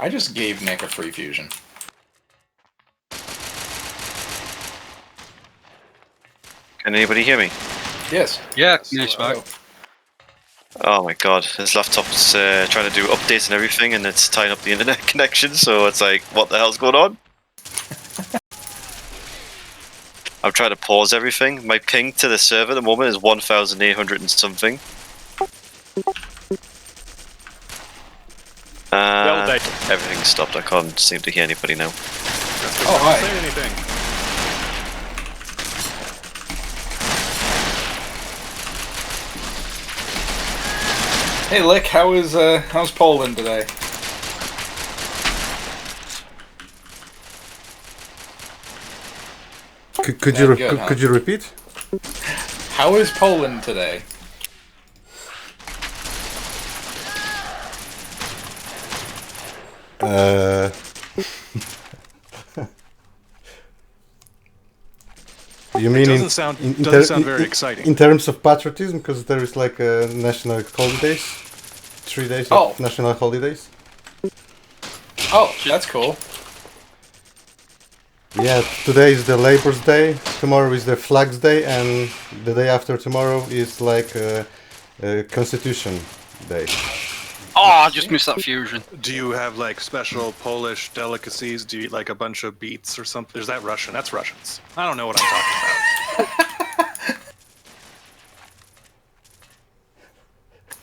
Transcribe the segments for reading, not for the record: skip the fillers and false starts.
I just gave Nick a free fusion. Can anybody hear me? Yes. Yeah, nice back. Oh my god, his laptop's trying to do updates and everything, and it's tying up the internet connection, so it's like, what the hell's going on? I'm trying to pause everything. My ping to the server at the moment is 1,800 and something. Well, Everything's stopped. I can't seem to hear anybody now. Oh, hi. Say anything. Hey, Lick, how's Poland today? Could Yeah, you good, huh? could you repeat? How is Poland today? You mean Doesn't sound very exciting. in terms of patriotism, because there is like national holidays, 3 days of Oh. national holidays. Oh, that's cool. Yeah, today is the Labor's Day, tomorrow is the Flags Day, and the day after tomorrow is like Constitution Day. Oh, I just missed that fusion. Do you have like special Polish delicacies? Do you eat like a bunch of beets or something? Is that Russian? That's Russians. I don't know what I'm talking about.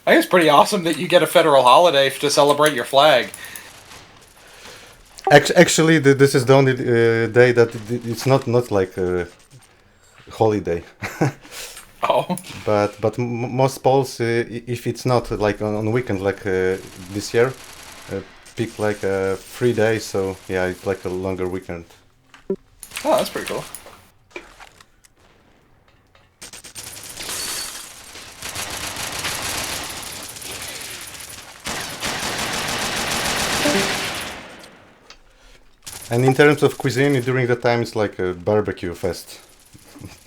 I think it's pretty awesome that you get a federal holiday to celebrate your flag. Actually, this is the only day that it's not like a holiday. Oh. But most Poles, if it's not like on weekend like this year, pick like 3 days. So yeah, it's like a longer weekend. Oh, that's pretty cool. And in terms of cuisine, during the time it's like a barbecue fest.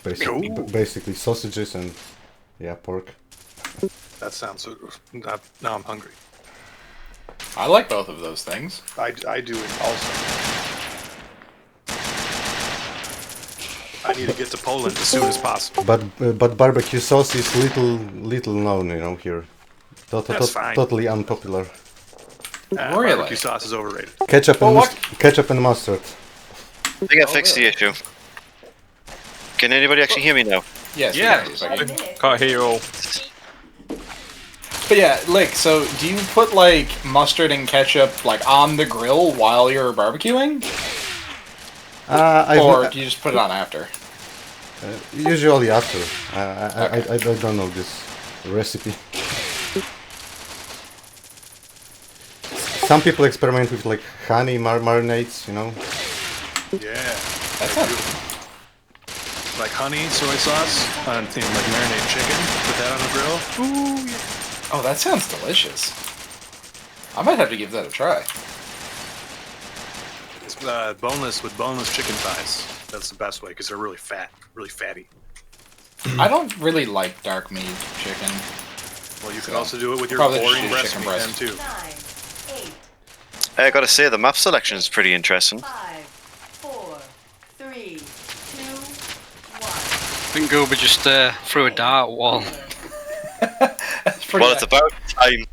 Basically, Cool. basically sausages and yeah, pork. That sounds. Now I'm hungry. I like both of those things. I do it also. I need to get to Poland as soon as possible. But barbecue sauce is little known, you know, here. That's fine. Totally unpopular. Really? Barbecue sauce is overrated. Ketchup Well, and mustard. I think I fixed the issue. Can anybody actually hear me now? Yes. Yeah. Can't hear you all. But yeah, Lick, so do you put like mustard and ketchup like on the grill while you're barbecuing? Or do you just put it on after? Usually after. I don't know this recipe. Some people experiment with like honey marinades, you know. Yeah. That sounds Like honey, soy sauce, and like marinade chicken. Put that on the grill. Ooh, yeah. Oh, that sounds delicious. I might have to give that a try. It's boneless with boneless chicken thighs. That's the best way because they're really fat, really fatty. I don't really like dark meat chicken. Well, you can So, also do it with your probably just boring do breast chicken meat breast. then too. 9, 8, I gotta say, the map selection is pretty interesting. 5, 4, 3, 2, 1. I think Goober just threw a dart at wall. That's pretty Well, it's about time.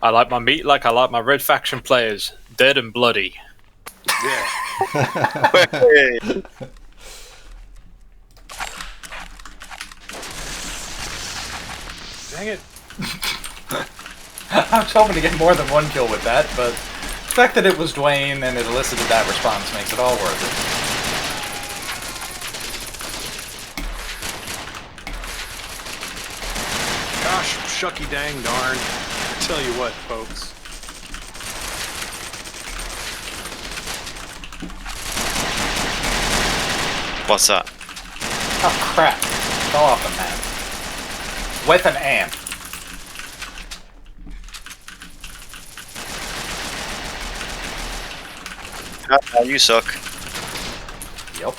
I like my meat like I like my red faction players, dead and bloody. Yeah. Hey. Dang it. I was hoping to get more than one kill with that, but the fact that it was Dwayne and it elicited that response makes it all worth it. Gosh, shucky dang darn. I tell you what, folks. What's that? Oh crap. Fell off the map. With an amp. Ah, you suck. Yep.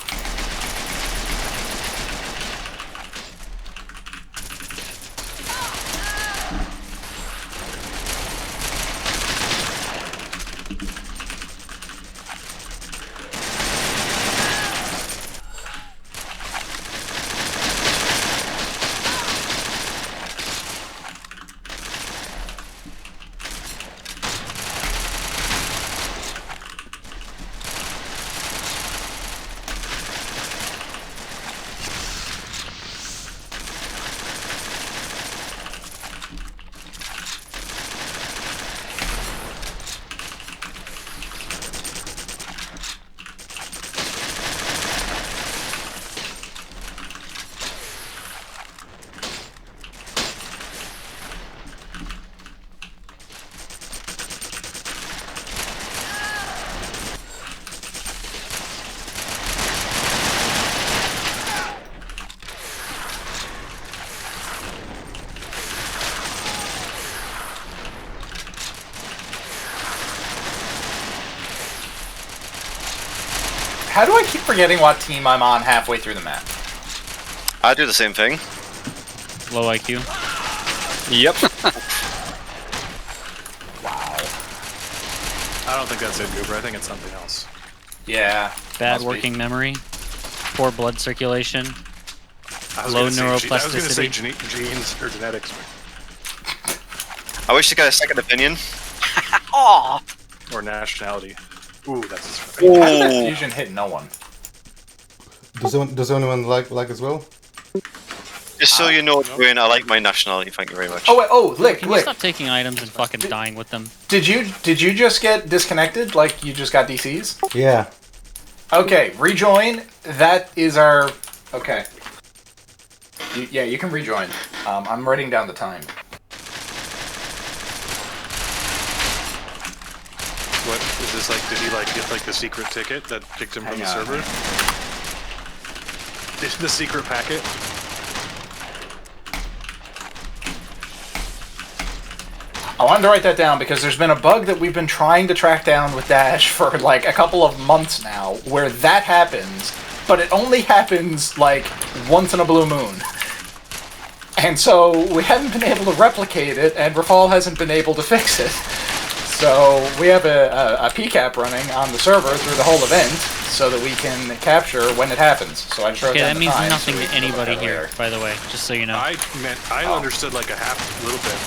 How do I keep forgetting what team I'm on halfway through the map? I do the same thing. Low IQ. Yep. Wow. I don't think that's it, Goober. I think it's something else. Yeah. Bad must be. working memory. Poor blood circulation. I was Low gonna say I was going to say neuroplasticity. genes or genetics I wish to get a second opinion. or nationality. Ooh, that's How did that Ooh. fusion hit no one? Does anyone like as well? Just so you know, Dwayne, I like my nationality. Thank you very much. Oh wait, oh, Lick, Can you Lick. stop taking items and fucking dying with them? Did you just get disconnected? Like you just got DCs? Yeah. Okay, rejoin. That is our. Okay. Yeah, you can rejoin. I'm writing down the time. What is this like? Did he like get like the secret ticket that kicked him from the Hang on. server? Is the secret packet? I wanted to write that down because there's been a bug that we've been trying to track down with Dash for like a couple of months now, where that happens, but it only happens like once in a blue moon. And so we haven't been able to replicate it, and Rafal hasn't been able to fix it. So we have a PCAP running on the server through the whole event so that we can capture when it happens. So I just wrote Okay, down that the means time nothing so we to can look anybody at it here, later. by the way, just so you know. I Oh. understood like a little bit.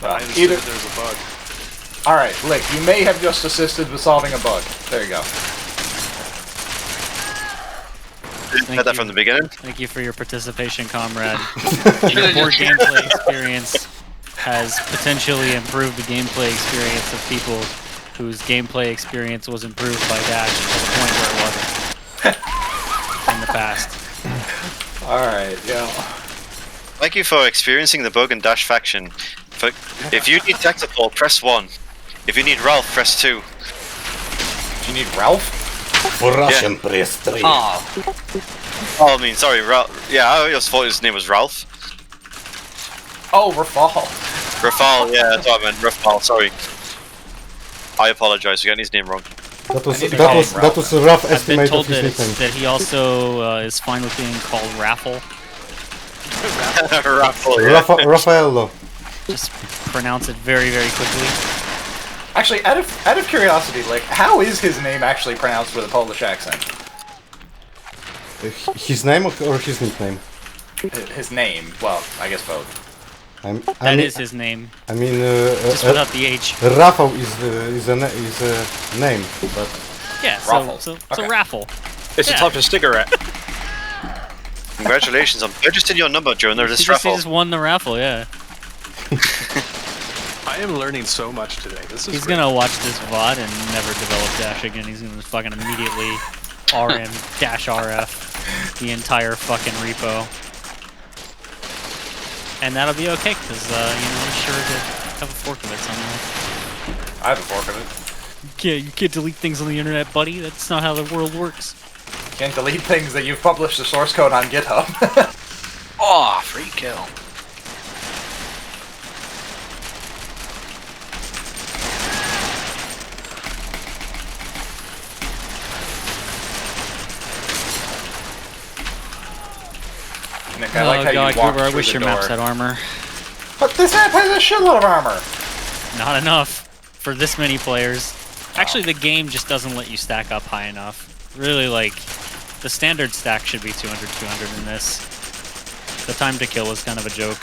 Well, I understood either- that there's a bug. Alright, Lick, you may have just assisted with solving a bug. There you go. Didn't get that from the beginning. Thank you for your participation, comrade. Your poor gameplay experience has potentially improved the gameplay experience of people whose gameplay experience was improved by Dash to the point where it wasn't in the past. Alright, yeah. Thank you for experiencing the bug in Dash Faction. If you need tactical, press 1. If you need Ralph, press 2. Do you need Ralph? For Russian, press 3. Oh, Oh, I mean, sorry, Ralph. Yeah, I always thought his name was Ralph. Oh, Rafal. Rafal, yeah, that's what I meant. Rafal, sorry. I apologize for getting his name wrong. That was I need to that call was him that was a rough I've been estimate told of his that, nickname. that he also is fine with being called Raffle. Raffle, yeah. Raffaello. Just pronounce it very, very quickly. Actually, out of curiosity, like, how is his name actually pronounced with a Polish accent? His name or his nickname? His name. Well, I guess both. That is his name, I mean, just without the H. Rafał is a name, but Yeah, Raffle. so Okay. Raffle. It's a Yeah. type of cigarette. Congratulations, I'm registered your number, Joe. This He raffle. just won the raffle, yeah. I am learning so much today. This is He's great. gonna watch this VOD and never develop Dash again. He's gonna fucking immediately RM Dash RF the entire fucking repo. And that'll be okay, because, I'm sure to have a fork of it somewhere. I have a fork of it. Yeah, you can't delete things on the internet, buddy. That's not how the world works. Can't delete things that you've published the source code on GitHub. oh, free kill. Nick, I like how God, you walk Gruber, I through wish the your door. maps had armor. But this map has a shitload of armor. Not enough for this many players. Actually, the game just doesn't let you stack up high enough. Really, like, the standard stack should be 200, 200 in this. The time to kill is kind of a joke.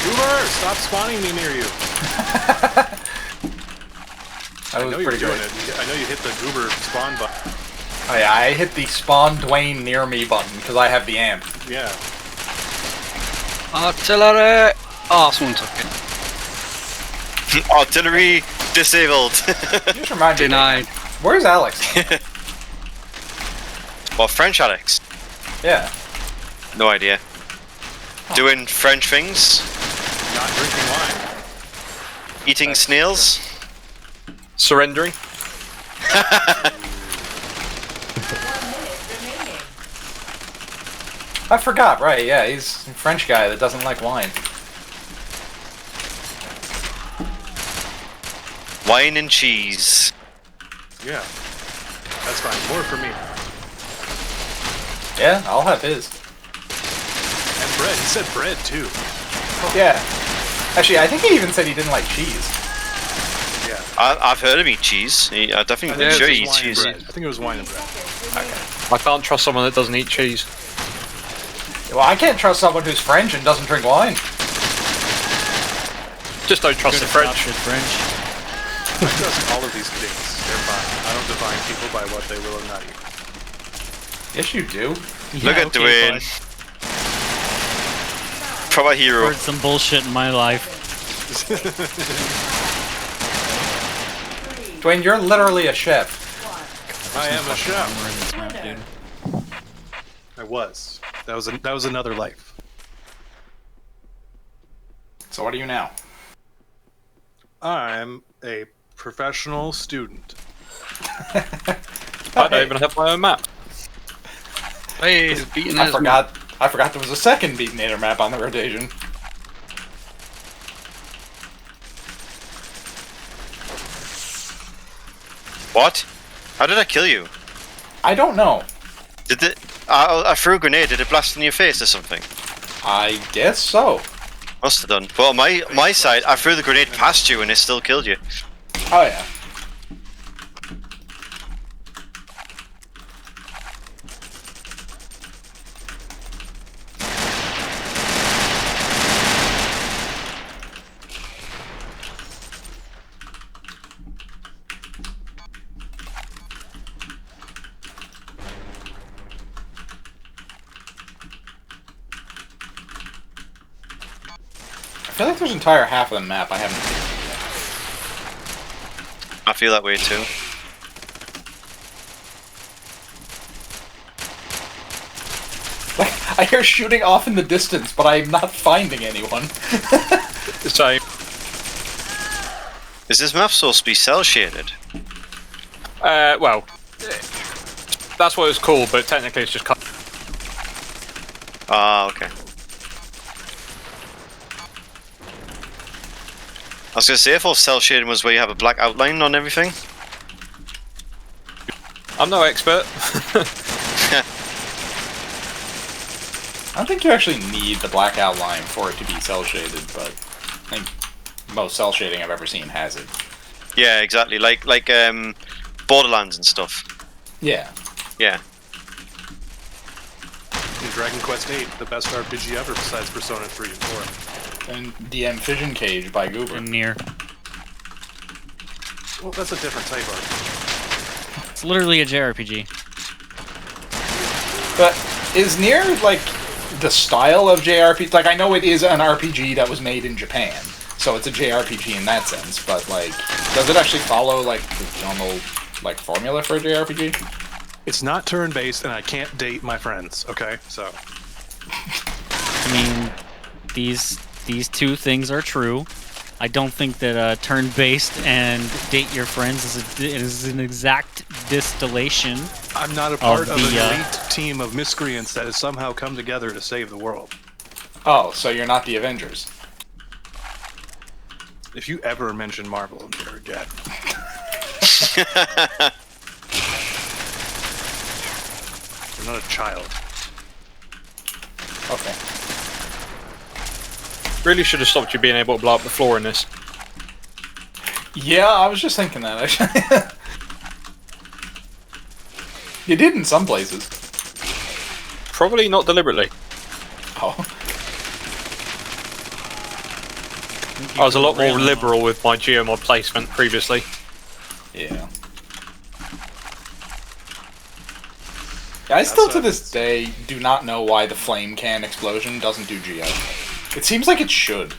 Goober, stop spawning me near you. That I was know you're pretty doing good. it. I know you hit the Goober spawn button. Oh yeah, I hit the spawn Dwayne near me button because I have the amp. Yeah. Artillery! Oh, someone took it. Artillery disabled. You just remind me. Denied. Where's Alex? Well, French Alex. Yeah. No idea. Doing French things. Not drinking wine. Eating snails. Surrendering. 1 minute remaining. I forgot, right, yeah, he's a French guy that doesn't like wine. Wine and cheese. Yeah. That's fine. More for me. Yeah, I'll have his. And bread. He said bread, too. Yeah. Actually, I think he even said he didn't like cheese. Yeah. I've heard him eat cheese. I definitely think sure it he was eats wine and cheese. bread. I think it was wine and bread. I can't trust someone that doesn't eat cheese. Well, I can't trust someone who's French and doesn't drink wine. Just don't trust the French. Adopted French. I trust all of these things. They're fine. I don't define people by what they will or not eat. Yes, you do. Look at Dwayne. bud. Proper hero. Heard some bullshit in my life. Dwayne, you're literally a chef. I am a chef. Armor in this map, dude. I was. That was another life. So what are you now? I'm a professional student. I don't even have my own map. Hey, he's beating I his forgot there was a second Beatinator map on the rotation. What? How did I kill you? I don't know. Did it? I threw a grenade. Did it blast in your face or something? I guess so. Must have done. But on my side, I threw the grenade past you and it still killed you. Oh yeah. I feel like there's an entire half of the map I haven't seen yet. I feel that way too. Like, I hear shooting off in the distance, but I'm not finding anyone. Same. Is this map supposed to be cell shaded? Well, that's what it's called, but technically it's just cut. Ah, okay. I was gonna say, I thought cell shading was where you have a black outline on everything. I'm no expert. I don't think you actually need the black outline for it to be cell shaded, but I think most cell shading I've ever seen has it. Yeah, exactly. Like Borderlands and stuff. Yeah. Yeah. In Dragon Quest VIII, the best RPG ever besides Persona 3 and 4. And DM Fission Cage by Goober. And near. Well, that's a different type of. It's literally a JRPG. But is Nier like the style of JRPG? Like, I know it is an RPG that was made in Japan, so it's a JRPG in that sense. But like, does it actually follow like the normal like formula for a JRPG? It's not turn-based, and I can't date my friends. Okay, so. I mean, these two things are true. I don't think that turn-based and date your friends is an exact distillation. I'm not a part of the, an elite team of miscreants that has somehow come together to save the world. Oh, so you're not the Avengers. If you ever mention Marvel, you're dead. You're not a child. Okay. Really should have stopped you being able to blow up the floor in this. Yeah, I was just thinking that actually. You did in some places. Probably not deliberately. Oh. I was a lot more liberal with my geomod placement previously. Yeah. I still to this day do not know why the flame can explosion doesn't do geo. It seems like it should.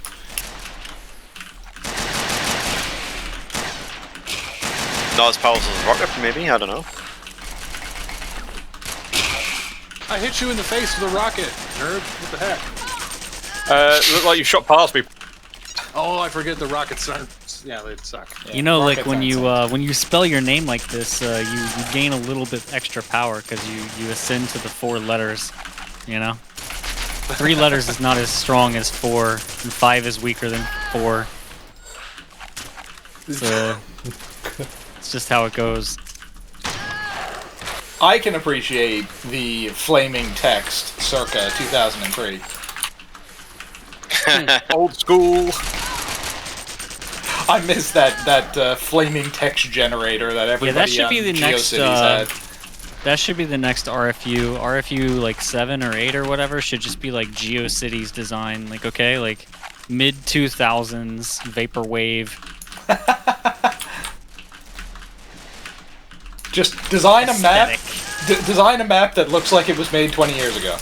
Not as powerful as rocket, maybe. I don't know. I hit you in the face with a rocket, nerd. What the heck? Looked like you shot past me. Oh, I forget the rockets aren't. Yeah, they suck. Yeah, You know, like rockets when aren't you spell your name like this, you gain a little bit extra power because you ascend to the 4 letters. You know. 3 letters is not as strong as 4, and 5 is weaker than 4. So it's just how it goes. I can appreciate the flaming text circa 2003. Old school. I miss that flaming text generator that everybody should on be the next, GeoCities had. That should be the next RFU. RFU like 7 or 8 or whatever should just be like GeoCities design. Like, okay, like mid 2000s vaporwave. Just design a map. Aesthetic. Design a map that looks like it was made 20 years ago.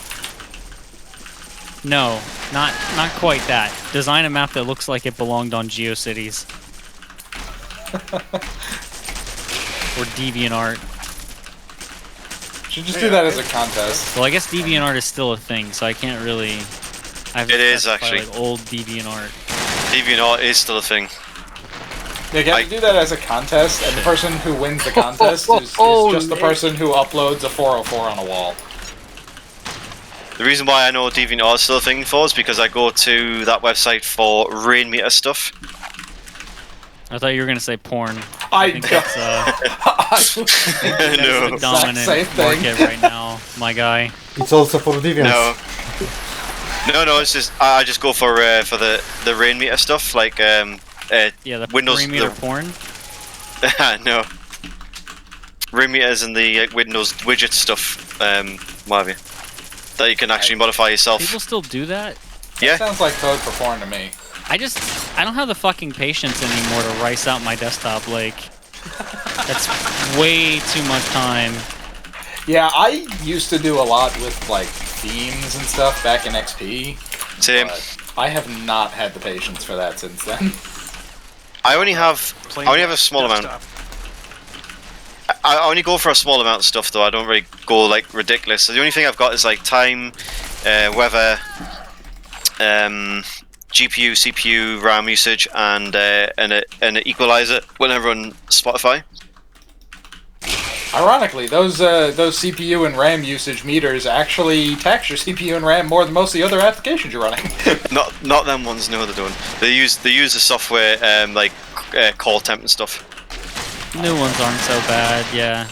No, not quite that. Design a map that looks like it belonged on GeoCities. Or DeviantArt. Should just do that as a contest. Well, I guess DeviantArt is still a thing, so I can't really. It is, actually. Like old DeviantArt. DeviantArt is still a thing. You have to do that as a contest, and the person who wins the contest is just the person who uploads a 404 on a wall. The reason why I know DeviantArt is still a thing for is because I go to that website for rain meter stuff. I thought you were gonna say porn. I think that's No. the dominant same thing. market right now, my guy. It's also for deviants. No, it's just I just go for the rain meter stuff, like Yeah, the Windows. perimeter porn. No, rain meters and the Windows widget stuff, what have you, that you can actually modify yourself. People still do that? Yeah. Sounds like code for porn to me. I don't have the fucking patience anymore to rice out my desktop. Like, that's way too much time. Yeah, I used to do a lot with like themes and stuff back in XP. Same. But I have not had the patience for that since then. I only have a small amount. I only go for a small amount of stuff though. I don't really go like ridiculous. So the only thing I've got is like time, weather, GPU, CPU, RAM usage, and an equalizer when I run Spotify. Ironically, those CPU and RAM usage meters actually tax your CPU and RAM more than most of the other applications you're running. Not them ones. No, they don't. They use the software like call temp and stuff. New ones aren't so bad. Yeah.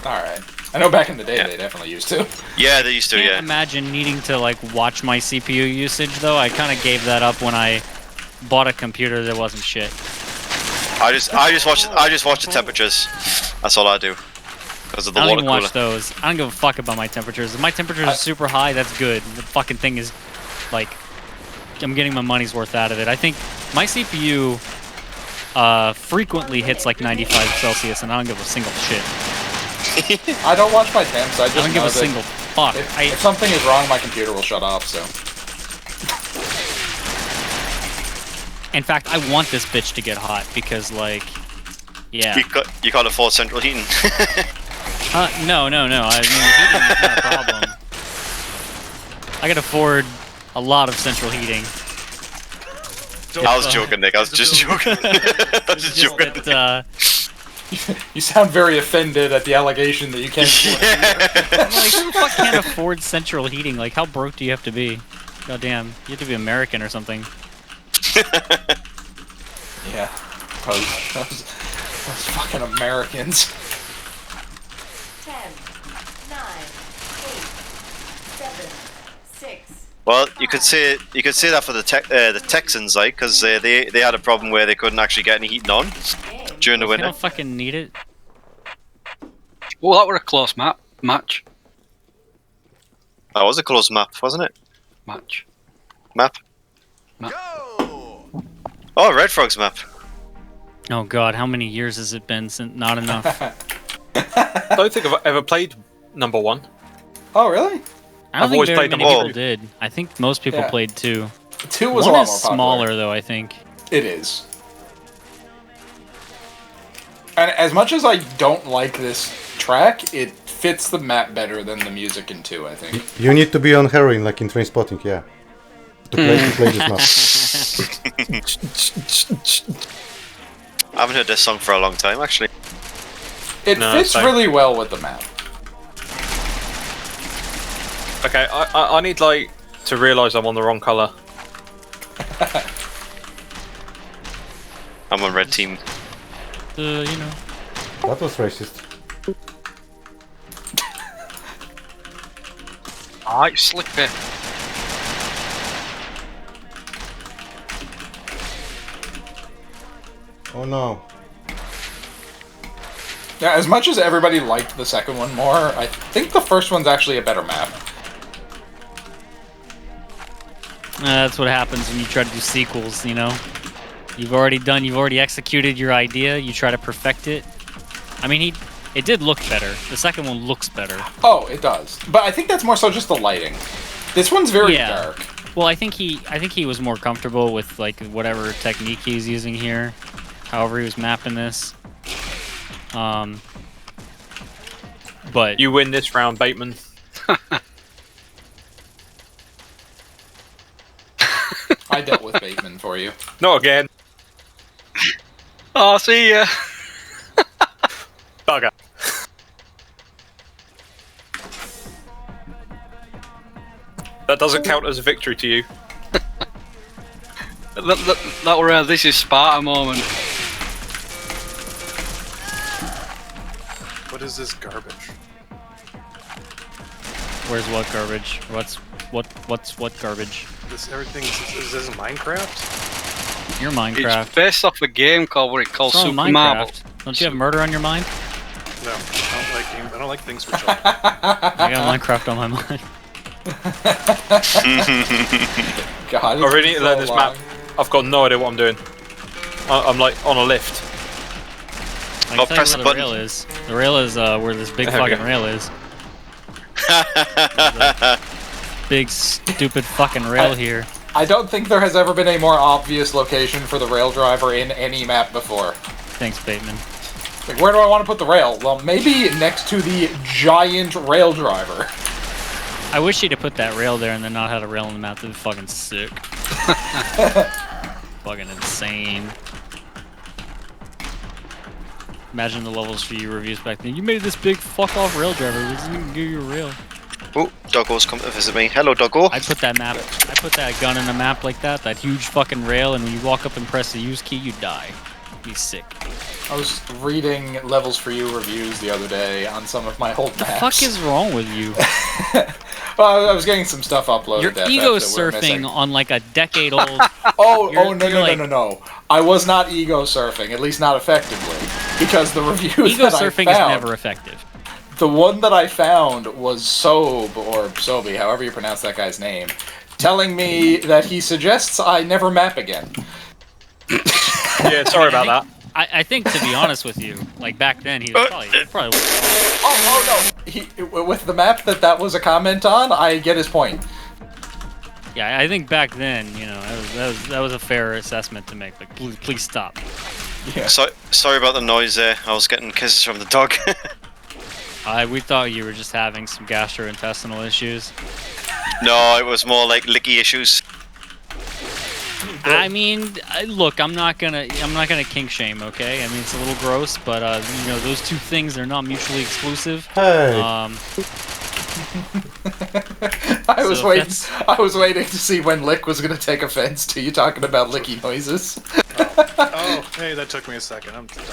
All right. I know back in the day they definitely used to. Yeah, they used to. Can't Yeah. imagine needing to like watch my CPU usage though. I kind of gave that up when I bought a computer that wasn't shit. I just watch the temperatures. That's all I do. Because of the I don't water even cooler. watch those. I don't give a fuck about my temperatures. If my temperatures are super high, that's good. The fucking thing is, like, I'm getting my money's worth out of it. I think my CPU frequently hits like 95 Celsius, and I don't give a single shit. I don't watch my temps. I just I don't give know a that single fuck. if something is wrong, my computer will shut off. So. In fact, I want this bitch to get hot because, like, yeah. You can't afford central heating. No. I mean, heating is not a problem. I can afford a lot of central heating. I was joking, Nick. I was just joking. I was just Just joking. that, You sound very offended at the allegation that you can't. like, who the fuck can't afford central heating? Like, how broke do you have to be? Goddamn, you have to be American or something. Yeah. Those fucking Americans. 10, 9, 8, 7, 6. Well, you could say that for the Texans, like, because they had a problem where they couldn't actually get any heating on during the I winter. don't fucking need it. Well, that were a close match. That was a close map, wasn't it? Match. Map. Oh, Red Frog's map. Oh god, how many years has it been since? Not enough. I don't think I've ever played number 1. Oh, really? I don't I've think always very played many them all. people did. I think most people Yeah. played 2. 2 was 1 a lot is more popular. smaller though, I think. It is. And as much as I don't like this track, it fits the map better than the music in 2, I think. You need to be on heroin, like in Trainspotting, yeah. To play this map. I haven't heard this song for a long time, actually. It No, fits same. really well with the map. Okay, I need like to realise I'm on the wrong colour. I'm on red team. You know. That was racist. Alright, slick bit. Oh no. Yeah, as much as everybody liked the second one more, I think the first one's actually a better map. That's what happens when you try to do sequels, you know? You've already executed your idea, you try to perfect it. I mean, it did look better. The second one looks better. Oh, it does. But I think that's more so just the lighting. This one's very Yeah. dark. Well, I think he was more comfortable with like whatever technique he's using here. However he was mapping this. But You win this round, Bateman. I dealt with Bateman for you. Not again. Oh, see ya. Bugger. That doesn't count as a victory to you. That were this is Sparta moment. What is this garbage? where's what garbage? What's what garbage? This everything is this Minecraft? Your Minecraft. It's based off a game called What's wrong Super with Marble. Minecraft? Don't you have murder on your mind? No, I don't like things for children. I got Minecraft on my mind. God, I really need to learn this long. map. I've got no idea what I'm doing. I'm like on a lift. I can Oh, tell press you the where the button. rail is. The rail is where this big There we fucking go. rail is. Big stupid fucking rail here. I don't think there has ever been a more obvious location for the rail driver in any map before. Thanks, Bateman. Like, where do I want to put the rail? Well, maybe next to the giant rail driver. I wish he'd have put that rail there and then not had a rail on the map. That'd be fucking sick. Fucking insane. Imagine the levels for you reviews back then. You made this big fuck off rail driver. We didn't even give you a rail. Oh, Doggo's come to visit me. Hello, Doggo. I put that gun in a map like that huge fucking rail, and when you walk up and press the use key, you die. Be sick. I was reading Levels for You reviews the other day on some of my old maps. Fuck is wrong with you? Well, I was getting some stuff uploaded. You're FF ego that were missing. surfing on like a decade old. Oh, You're- no, you're like- no. I was not ego surfing, at least not effectively. Because the reviews Ego that surfing I is found, never effective. the one that I found was Sobe, or Sobe, however you pronounce that guy's name, telling me that he suggests I never map again. Yeah, sorry about that. I think, to be honest with you, like back then, he was probably Oh no! With the map that was a comment on, I get his point. yeah. I think back then, you know, that was a fair assessment to make. Like, please stop. So, sorry about the noise there. I was getting kisses from the dog. We thought you were just having some gastrointestinal issues. No, it was more like licky issues. I mean, look, I'm not gonna kink shame, okay? I mean, it's a little gross, but you know, those two things are not mutually exclusive. Hey. I was So waiting. that's- I was waiting to see when Lick was gonna take offense to you talking about licky noises. Oh, hey, that took me a second. I'm dumb.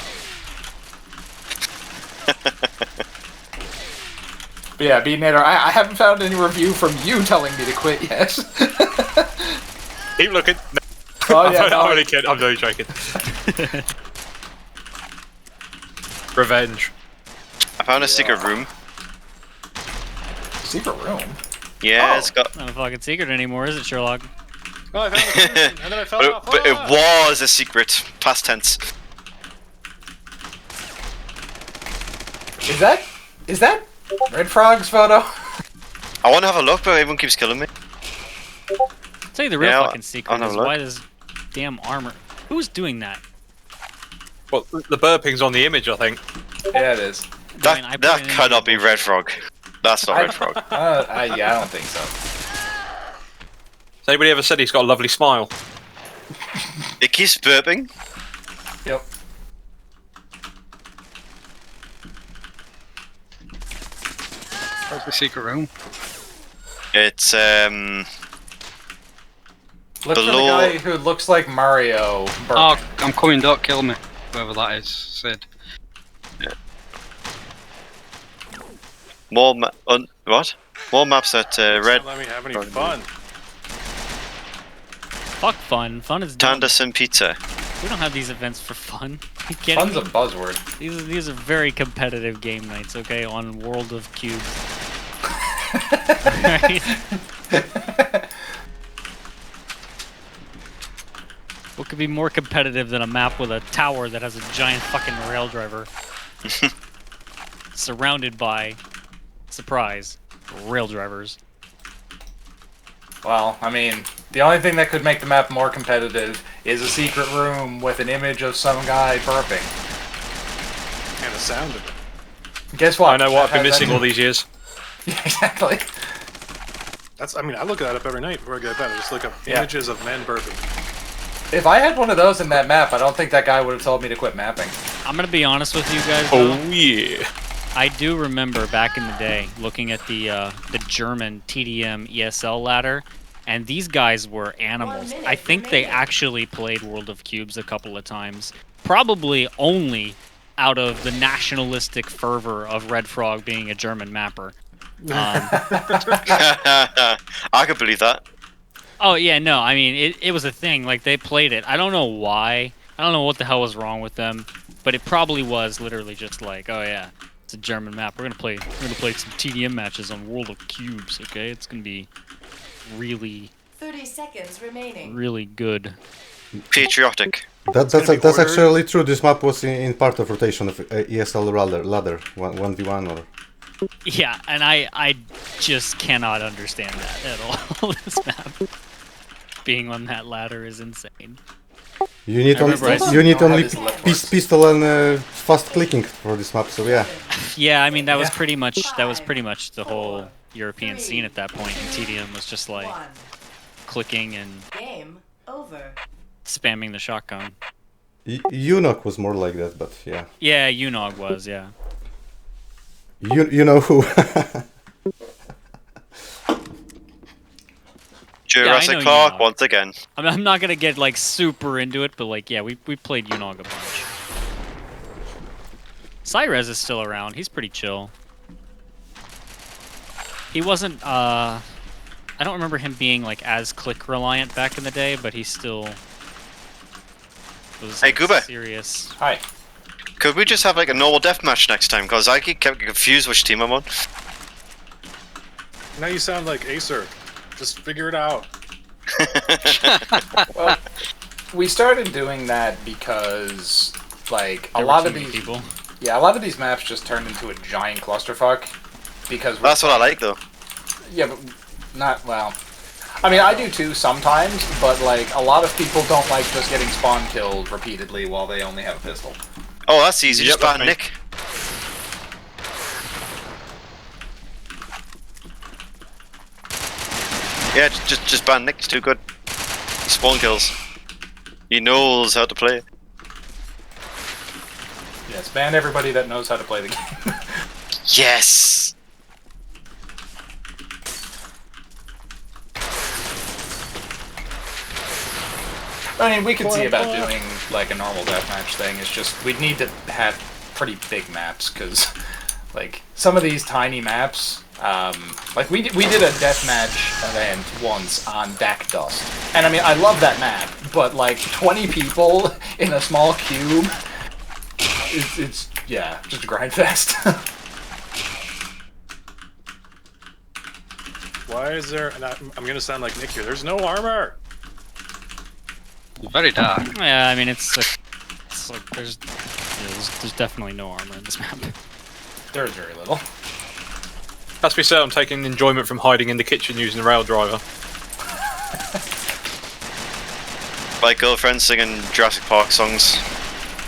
But yeah, Beatnator, I haven't found any review from you telling me to quit yet. Keep looking. No, Oh yeah, I'm no, only kidding. I'm only joking. Revenge. I found a secret room. secret room. Yeah, Oh. it's got. Not a fucking secret anymore, is it, Sherlock? Oh, I found the person, and then I fell But, off. but it Ah! was a secret. Past tense. Is that Red Frog's photo? I want to have a look, but everyone keeps killing me. I'll tell you the real Yeah, fucking secret I'll have is a look. why this damn armor. Who's doing that? Well, the burping's on the image, I think. Yeah, it is. That, I mean, I put that it in cannot be bullshit. Red Frog. That's not Red Frog. Yeah, I don't think so. Has anybody ever said he's got a lovely smile? It keeps burping. Yep. Where's the secret room? It's Look for the Below- guy who looks like Mario. Oh, burping. I'm coming, don't kill me. Whoever that is, Sid. More what? More maps at Red Don't let me have any fun. Fuck fun. Fun is dumb. Tandas and Pizza. We don't have these events for fun. Are you kidding Fun's me? a buzzword. These are very competitive game nights, okay, on World of Cubes. Right? What could be more competitive than a map with a tower that has a giant fucking rail driver? Surrounded by, surprise, rail drivers. Well, I mean, the only thing that could make the map more competitive is a secret room with an image of some guy burping. And the sound of it. Guess what? I know what I've been That has missing that- all these years. Yeah, exactly. I mean, I look that up every night before I go to bed. I just look up Yeah. images of men burping. If I had one of those in that map, I don't think that guy would have told me to quit mapping. I'm gonna be honest with you guys, though. Oh yeah. I do remember back in the day looking at the German TDM ESL ladder, and these guys were animals. 1 minute I think they remaining. actually played World of Cubes a couple of times, probably only out of the nationalistic fervor of Red Frog being a German mapper. I could believe that. Oh yeah, no, I mean it was a thing. Like they played it. I don't know why. I don't know what the hell was wrong with them, but it probably was literally just like, oh yeah, it's a German map. We're gonna play some TDM matches on World of Cubes. Okay, it's gonna be really 30 seconds remaining. really good. Patriotic. That's gonna be that's ordered. actually true. This map was in part of rotation of ESL ladder 1v1 or. Yeah, and I just cannot understand that at all. This map being on that ladder is insane. You need I only remember I you need don't only have his left works. pistol and fast clicking for this map. So yeah. Yeah, I mean that was Yeah. pretty much the whole European scene at that point, and TDM was just like 1. clicking and Game over. spamming the shotgun. Unok was more like that, but yeah. Yeah, Unog was, yeah. You know who? Jurassic know you Park know. once again. I'm not gonna get like super into it, but like yeah, we played Unog a bunch. Cyrez is still around. He's pretty chill. He wasn't. I don't remember him being like as click reliant back in the day, but he still was Hey, like, Gooba. serious. Hi. Could we just have like a normal deathmatch next time? Because I keep confused which team I'm on. Now you sound like Acer. Just figure it out. Well, we started doing that because, like, a There were lot too of many these people. Yeah, a lot of these maps just turned into a giant clusterfuck because That's what I like though. Yeah, but not well. I mean, I do too sometimes, but like a lot of people don't like just getting spawn killed repeatedly while they only have a pistol. Oh, that's easy. Yep, Just ban that's me. Nick. Yeah, just ban Nick. It's too good. Spawn kills. He knows how to play. Yes, ban everybody that knows how to play the game. Yes. I mean, we could see about doing like a normal deathmatch thing. It's just we'd need to have pretty big maps because, like, some of these tiny maps. Like we did a deathmatch event once on Dak Dust, and I mean I love that map, but like 20 people in a small cube, it's yeah, just a grind fest. Why is there? And I'm gonna sound like Nick here. There's no armor. Very dark. Yeah, I mean it's like there's definitely no armor in this map. There's very little. That's to be said, I'm taking enjoyment from hiding in the kitchen using the rail driver. My girlfriend singing Jurassic Park songs.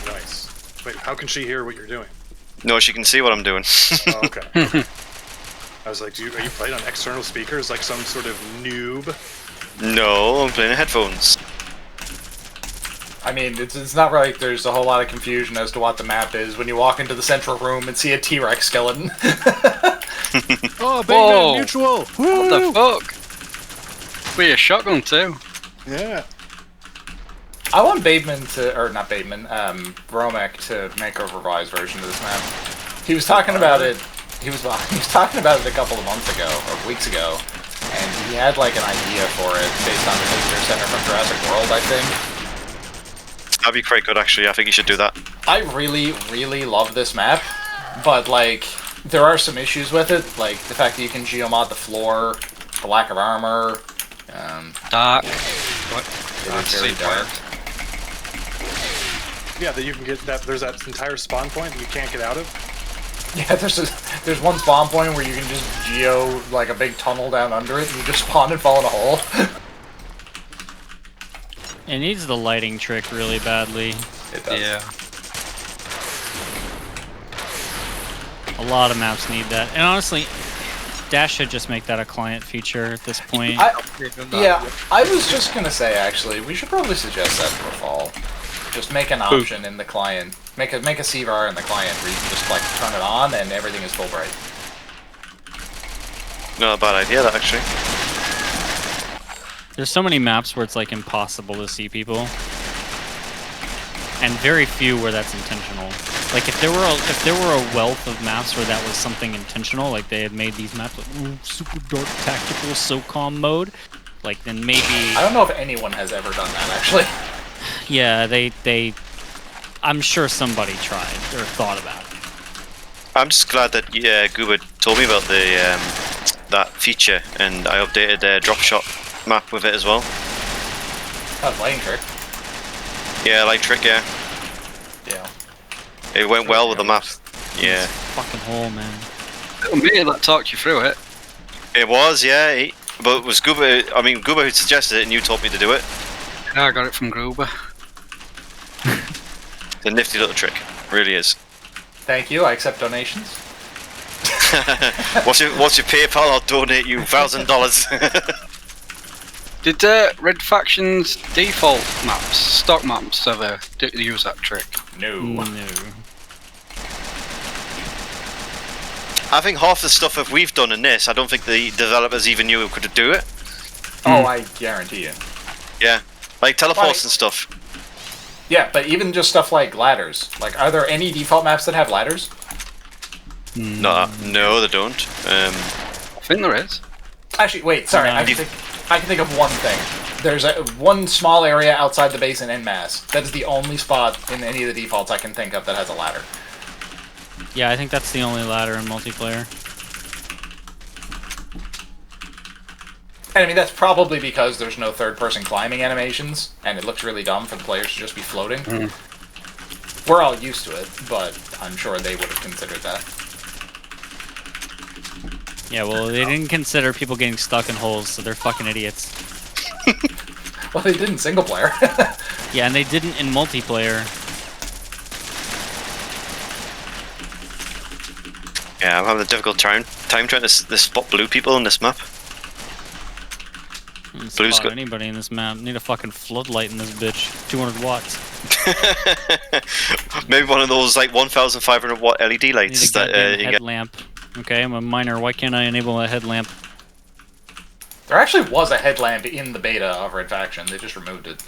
Nice. Wait, how can she hear what you're doing? No, she can see what I'm doing. Oh, okay. I was like, are you playing on external speakers like some sort of noob? No, I'm playing in headphones. I mean, it's not like there's a whole lot of confusion as to what the map is when you walk into the central room and see a T-Rex skeleton. Oh, Whoa. Mutual! What the fuck? With a shotgun too. Yeah. I want Bateman to, or not Bateman, Bromek to make a revised version of this map. He was talking about it. He was talking about it a couple of months ago or weeks ago, and he had like an idea for it based on the visitor center from Jurassic World, I think. That'd be quite good, actually. I think you should do that. I really, really love this map, but like there are some issues with it, like the fact that you can geomod the floor, the lack of armor. Dark. What? It I'd is very say dark. Yeah, that you can get that. There's that entire spawn point that you can't get out of. Yeah, there's one spawn point where you can just geo like a big tunnel down under it, and you just spawn and fall in a hole. It needs the lighting trick really badly. It does. Yeah. A lot of maps need that. And honestly, Dash should just make that a client feature at this point. Yeah, I was just gonna say actually, we should probably suggest that for fall. Just make an option in the client. Make a CVAR in the client where you can just like turn it on and everything is full bright. Not a bad idea, that actually. There's so many maps where it's like impossible to see people, and very few where that's intentional. Like if there were a wealth of maps where that was something intentional, like they had made these maps like super dark tactical SOCOM mode, like then maybe. I don't know if anyone has ever done that actually. Yeah, they. I'm sure somebody tried or thought about it. I'm just glad that Goober told me about the that feature, and I updated the drop shot map with it as well. Oh, lighting trick. Yeah, light trick, yeah. Yeah. It went well with the map. Yeah. This fucking hole, man. It was me that talked you through it. It was, yeah. But it was Goober, Goober who suggested it, and you told me to do it. Yeah, I got it from Gruber. It's a nifty little trick. Really is. Thank you. I accept donations. what's your PayPal? I'll donate you $1,000. Did Red Faction's default maps, stock maps, ever use that trick? No. No. I think half the stuff that we've done in this, I don't think the developers even knew could do it. Oh, I guarantee you. Yeah. Like teleports Right. and stuff. Yeah, but even just stuff like ladders. Like, are there any default maps that have ladders? No, they don't. I think there is. Actually, wait. Sorry, No. I can think of one thing. There's one small area outside the base in en masse. That is the only spot in any of the defaults I can think of that has a ladder. Yeah, I think that's the only ladder in multiplayer. And I mean, that's probably because there's no third-person climbing animations, and it looks really dumb for the players to just be floating. We're all used to it, but I'm sure they would have considered that. Yeah, well, they didn't consider people getting stuck in holes, so they're fucking idiots. Well, they did in single player. Yeah, and they didn't in multiplayer. Yeah, I'm having a difficult time trying to spot blue people on this map. You can Blue's spot good. anybody in this map. Need a fucking floodlight in this bitch. 200 watts. Maybe one of those like 1,500 watt LED Need lights a that goddamn you get. headlamp. Okay, I'm a miner. Why can't I enable a headlamp? There actually was a headlamp in the beta of Red Faction. They just removed it.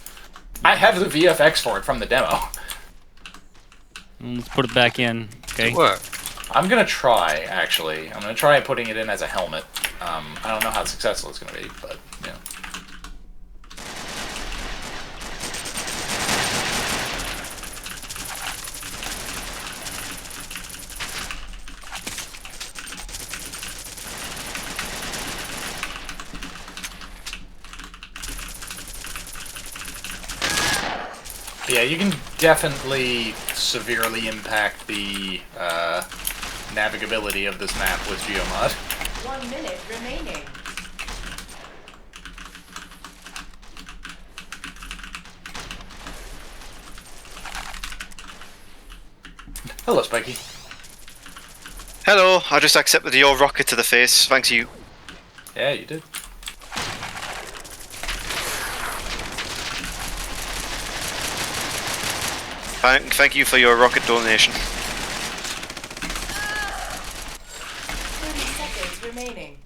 I have the VFX for it from the demo. Let's put it back in. Okay. Work. I'm gonna try, actually. I'm gonna try putting it in as a helmet. I don't know how successful it's gonna be, but, you know. But yeah, you can definitely severely impact the navigability of this map with Geomod. 1 minute remaining. Hello, Spiky. Hello, I just accepted your rocket to the face. Thanks you. Yeah, you did. Thank you for your rocket donation. 30 seconds remaining.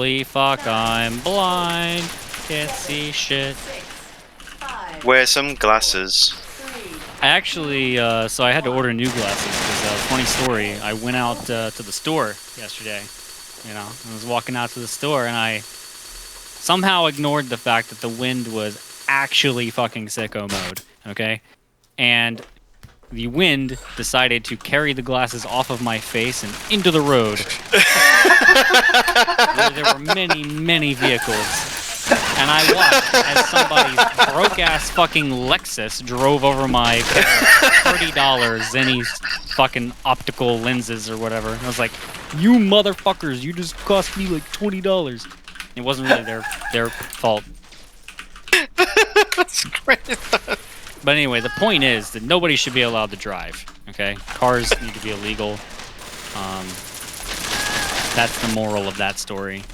Holy fuck, I'm blind. Can't see shit. 6, 5, Wear some glasses. 3, I actually, so I had to order new glasses because, funny story, I went out to the store yesterday. You know, I was walking out to the store and I somehow ignored the fact that the wind was actually fucking sicko mode, okay? And the wind decided to carry the glasses off of my face and into the road. Where there were many, many vehicles. And I watched as somebody's broke-ass fucking Lexus drove over my pair of $30 Zenny's fucking optical lenses or whatever. And I was like, you motherfuckers, you just cost me like $20. It wasn't really their fault. That's great. But anyway, the point is that nobody should be allowed to drive, okay? Cars need to be illegal. That's the moral of that story.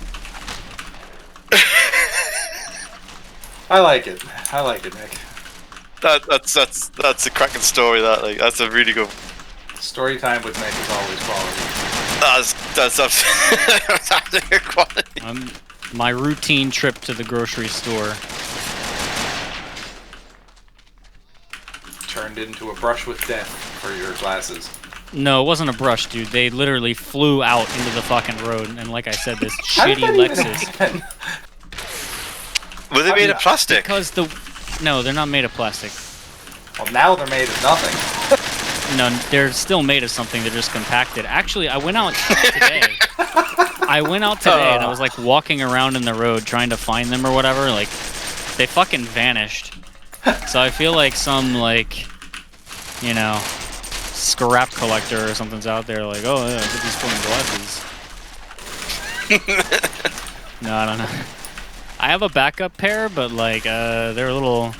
I like it. I like it, Nick. That's a cracking story. That's a really good. Story time with Nick is always quality. That's absolutely quality. My routine trip to the grocery store. Turned into a brush with death for your glasses. No, it wasn't a brush, dude. They literally flew out into the fucking road, and like I said, this How did shitty that even Lexus. happen? Were they made of plastic? Because no, they're not made of plastic. Well, now they're made of nothing. No, they're still made of something. They're just compacted. Actually, I went out today. And I was like walking around in the road trying to find them or whatever. Like, they fucking vanished. So I feel like some like, you know, scrap collector or something's out there. Like, oh yeah, get these fucking glasses. No, I don't know. I have a backup pair, but like, they're a little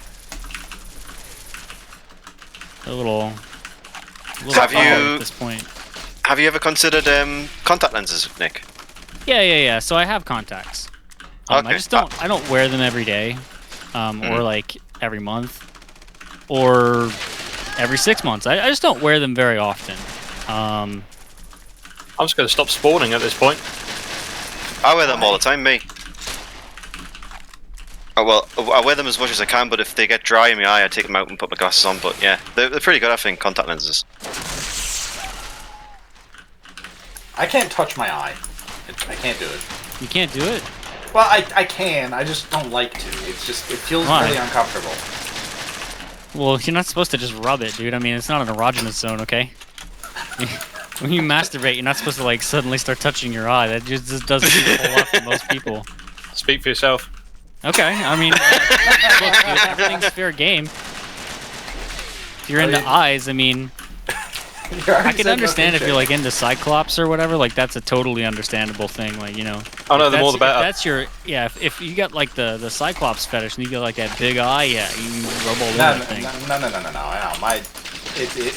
Have tall you- at this point. Have you ever considered contact lenses, Nick? Yeah. So I have contacts. I Okay. just don't. I don't wear them every day, or like every month, or every 6 months. I just don't wear them very often. I'm just going to stop spawning at this point. I wear them all the time, me. Oh, well, I wear them as much as I can, but if they get dry in my eye, I take them out and put my glasses on. But yeah, they're pretty good, I think, contact lenses. I can't touch my eye. I can't do it. You can't do it. Well, I can. I just don't like to. It feels Why? really uncomfortable. Well, you're not supposed to just rub it, dude. I mean, it's not an erogenous zone, okay? When you masturbate, you're not supposed to like suddenly start touching your eye. That just doesn't pull up for most people. Speak for yourself. Okay, I mean, look, dude, everything's fair game. If you're into eyes, I mean, I can understand if you're like into Cyclops or whatever. Like that's a totally understandable thing. Like you know, Oh no, if the more the that's- better. if that's your if you got like the Cyclops fetish and you got like that big eye, yeah, you can rub all over No, that thing. no.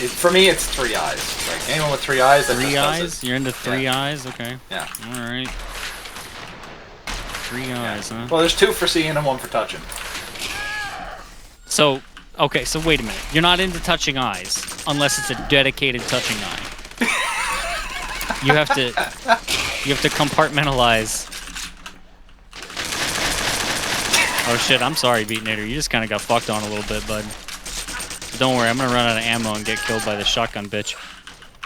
For me, it's 3 eyes. Like anyone with 3 eyes, that Three just does eyes? You're into three eyes? Okay. Yeah. All right. 3 eyes, huh? Well, there's 2 for seeing and 1 for touching. So, okay, so wait a minute. You're not into touching eyes unless it's a dedicated touching eye. You have to compartmentalize. Oh shit, I'm sorry, Beatnator. You just kind of got fucked on a little bit, bud. Don't worry, I'm gonna run out of ammo and get killed by the shotgun bitch.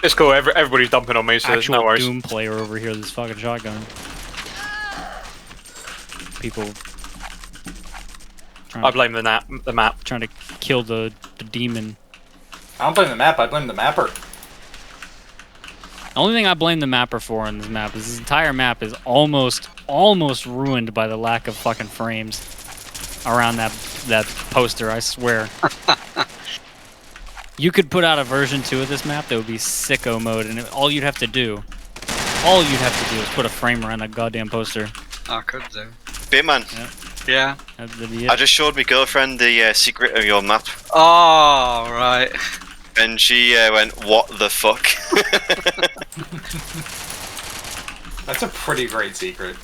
It's cool. Everybody's dumping on me, so there's Actual no worries. Doom player over here with this fucking shotgun. People I blame the map. trying to kill the demon. I don't blame the map. I blame the mapper. The only thing I blame the mapper for in this map is this entire map is almost ruined by the lack of fucking frames around that poster, I swear. You could put out a version 2 of this map that would be sicko mode, and all you'd have to do is put a frame around that goddamn poster. I could do. Bateman, Yeah. That'd be it. I just showed my girlfriend the secret of your map, Oh, right. and she went, "What the fuck?" That's a pretty great secret.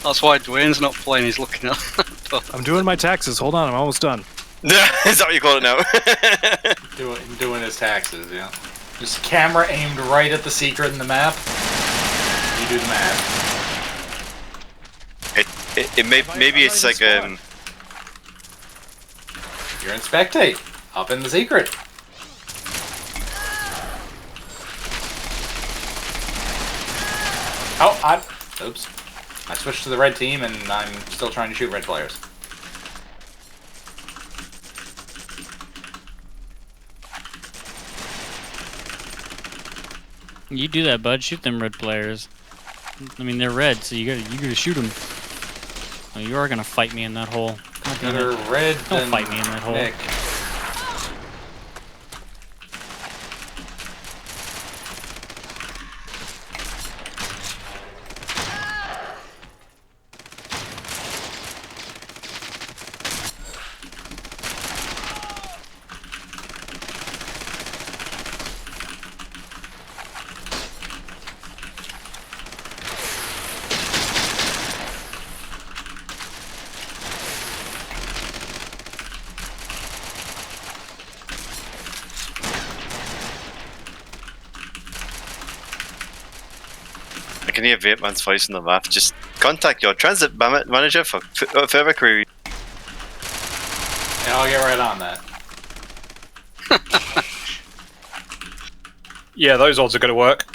That's why Dwayne's not playing, he's looking at I'm doing my taxes. Hold on, I'm almost done. Is that what you call it now? Doing his taxes, yeah. Just camera aimed right at the secret in the map. You do the math. Maybe it's like You're in spectate. Up in the secret. Oh, oops. I switched to the red team and I'm still trying to shoot red players. You do that, bud. Shoot them red players. I mean, they're red, so you gotta shoot them. Oh, you are gonna fight me in that hole. God damn Better it. red Don't than fight me in that hole. Nick. I can hear Vapeman's voice in the map. Just contact your transit manager for further queries. Yeah, I'll get right on that. Yeah, those odds are going to work.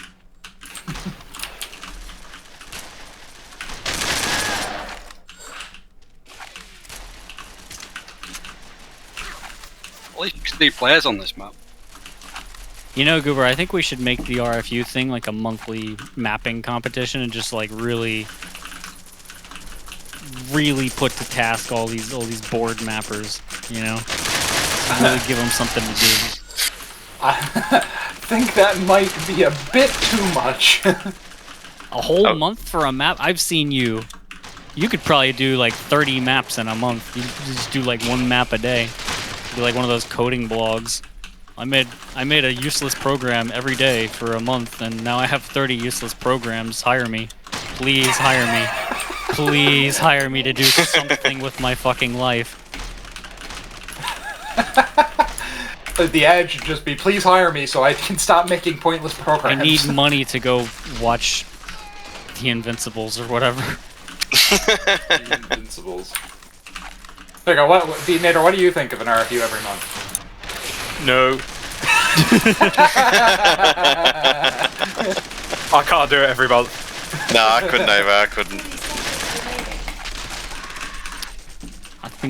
At least 3 players on this map. You know, Goober, I think we should make the RFU thing like a monthly mapping competition and just like really put to task all these board mappers, you know? Really give them something to do. I think that might be a bit too much. A whole month for a map? I've seen you. You could probably do like 30 maps in a month. You could just do like 1 map a day. Do like one of those coding blogs. I made a useless program every day for a month, and now I have 30 useless programs. Hire me. Please hire me. Please hire me to do something with my fucking life. The ad should just be, please hire me so I can stop making pointless I programs. need money to go watch The Invincibles or whatever. The Invincibles. There you go. What, Nader, what do you think of an RFU every month? No. I can't do it every month. No, I couldn't either. I couldn't.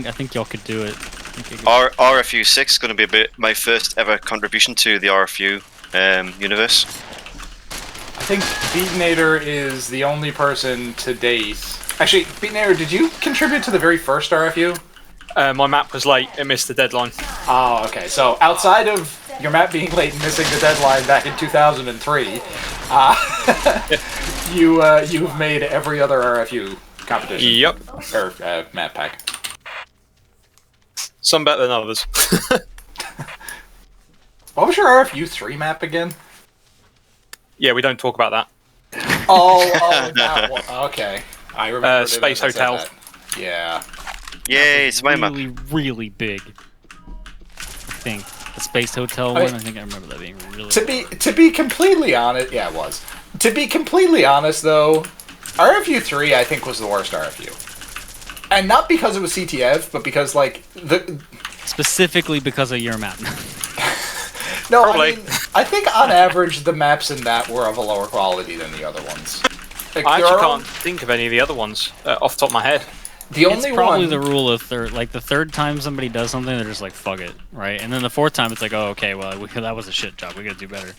I think y'all could do it. RFU 6 is going to be my first ever contribution to the RFU universe. I think Beatnader is the only person to date. Actually, Beatnader, did you contribute to the very first RFU? My map was late. It missed the deadline. Oh, okay. So outside of your map being late and missing the deadline back in 2003, you've made every other RFU competition. Yep. Or map pack. Some better than others. What was your RFU 3 map again? Yeah, we don't talk about that. Oh, that one. Okay. I remember. Space Hotel. Yeah. Yay, it's my map. Really big. I think the Space Hotel one. I think I remember that being really. To be completely honest, yeah, it was. To be completely honest, though, RFU 3 I think was the worst RFU, and not because it was CTF, but because like specifically because of your map. No, Probably. I mean, I think on average the maps in that were of a lower quality than the other ones. Like, I there actually are- can't think of any of the other ones off the top of my head. The It's only probably one. the rule of third. Like the third time somebody does something, they're just like, "Fuck it," right? And then the fourth time, it's like, "Oh, okay, well, that was a shit job. We gotta do better."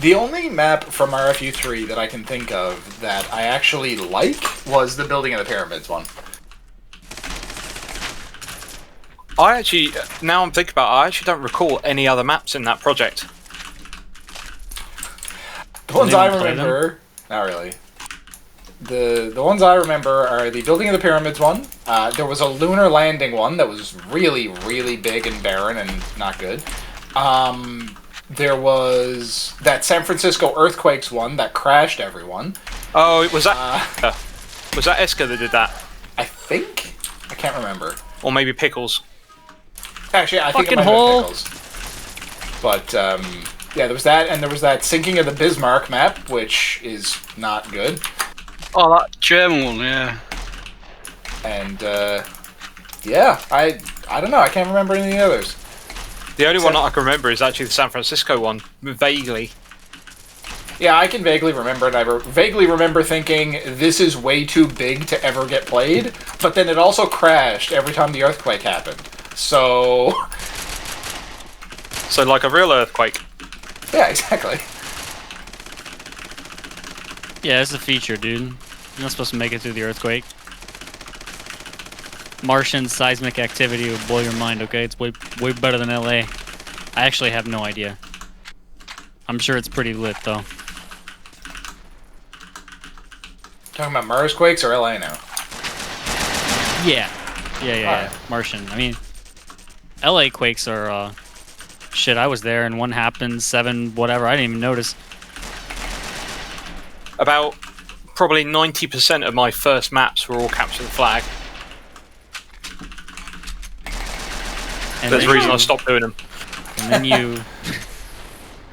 The only map from RFU 3 that I can think of that I actually like was the Building of the Pyramids one. I actually, now I'm thinking about it, I actually don't recall any other maps in that project. The ones I anyone play remember, not really. The ones I remember are the Building of the Pyramids one. There was a lunar landing one that was really, really big and barren and not good. There was that San Francisco earthquakes one that crashed everyone. Oh, was that was that Eska that did that, I think I can't remember. or maybe Pickles? Actually, I think it Fucking might have hole. been Pickles. But yeah, there was that, and there was that sinking of the Bismarck map, which is not good. Oh, that German one, yeah. And yeah, I don't know. I can't remember any of the others. The only one that I can remember is actually the San Francisco one, vaguely. Yeah, I can vaguely remember it. I vaguely remember thinking, this is way too big to ever get played, but then it also crashed every time the earthquake happened. So... So like a real earthquake. yeah, exactly. Yeah, it's a feature, dude. You're not supposed to make it through the earthquake. Martian seismic activity would blow your mind, okay? It's way better than LA. I actually have no idea. I'm sure it's pretty lit, though. Talking about Mars quakes or LA now? Yeah. Yeah. Martian. I mean, LA quakes are, shit, I was there and one happened, 7, whatever, I didn't even notice. About probably 90% of my first maps were all capture the flag. And That's then the reason you- I stopped doing them. And then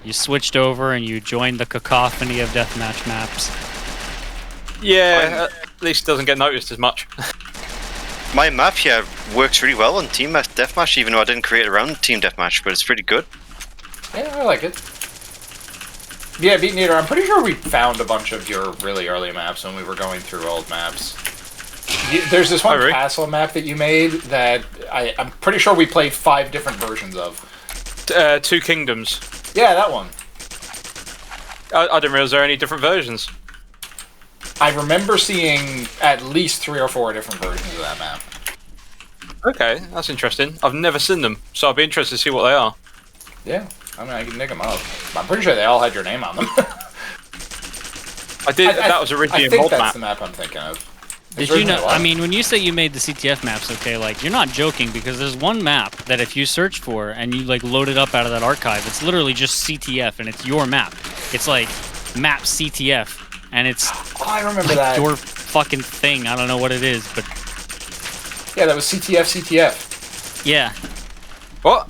you switched over and you joined the cacophony of deathmatch maps. Yeah, at least it doesn't get noticed as much. My map here works really well on Team Deathmatch, even though I didn't create it around Team Deathmatch, but it's pretty good. Yeah, I like it. Yeah, Beat Eater, I'm pretty sure we found a bunch of your really early maps when we were going through old maps. There's this one Oh, really? castle map that you made that I'm pretty sure we played 5 different versions of. Two Kingdoms. Yeah, that one. I didn't realize there were any different versions. I remember seeing at least 3 or 4 different versions of that map. Okay, that's interesting. I've never seen them, so I'll be interested to see what they are. Yeah, I mean, I can dig them up. I'm pretty sure they all had your name on them. That was originally I a think mod that's map. the map I'm thinking of. Did It's you originally know? was. I mean, when you say you made the CTF maps, okay, like you're not joking because there's one map that if you search for and you like load it up out of that archive, it's literally just CTF and it's your map. It's like map CTF and it's Oh, I remember that. your fucking thing. I don't know what it is, but Yeah, that was CTF. yeah, What,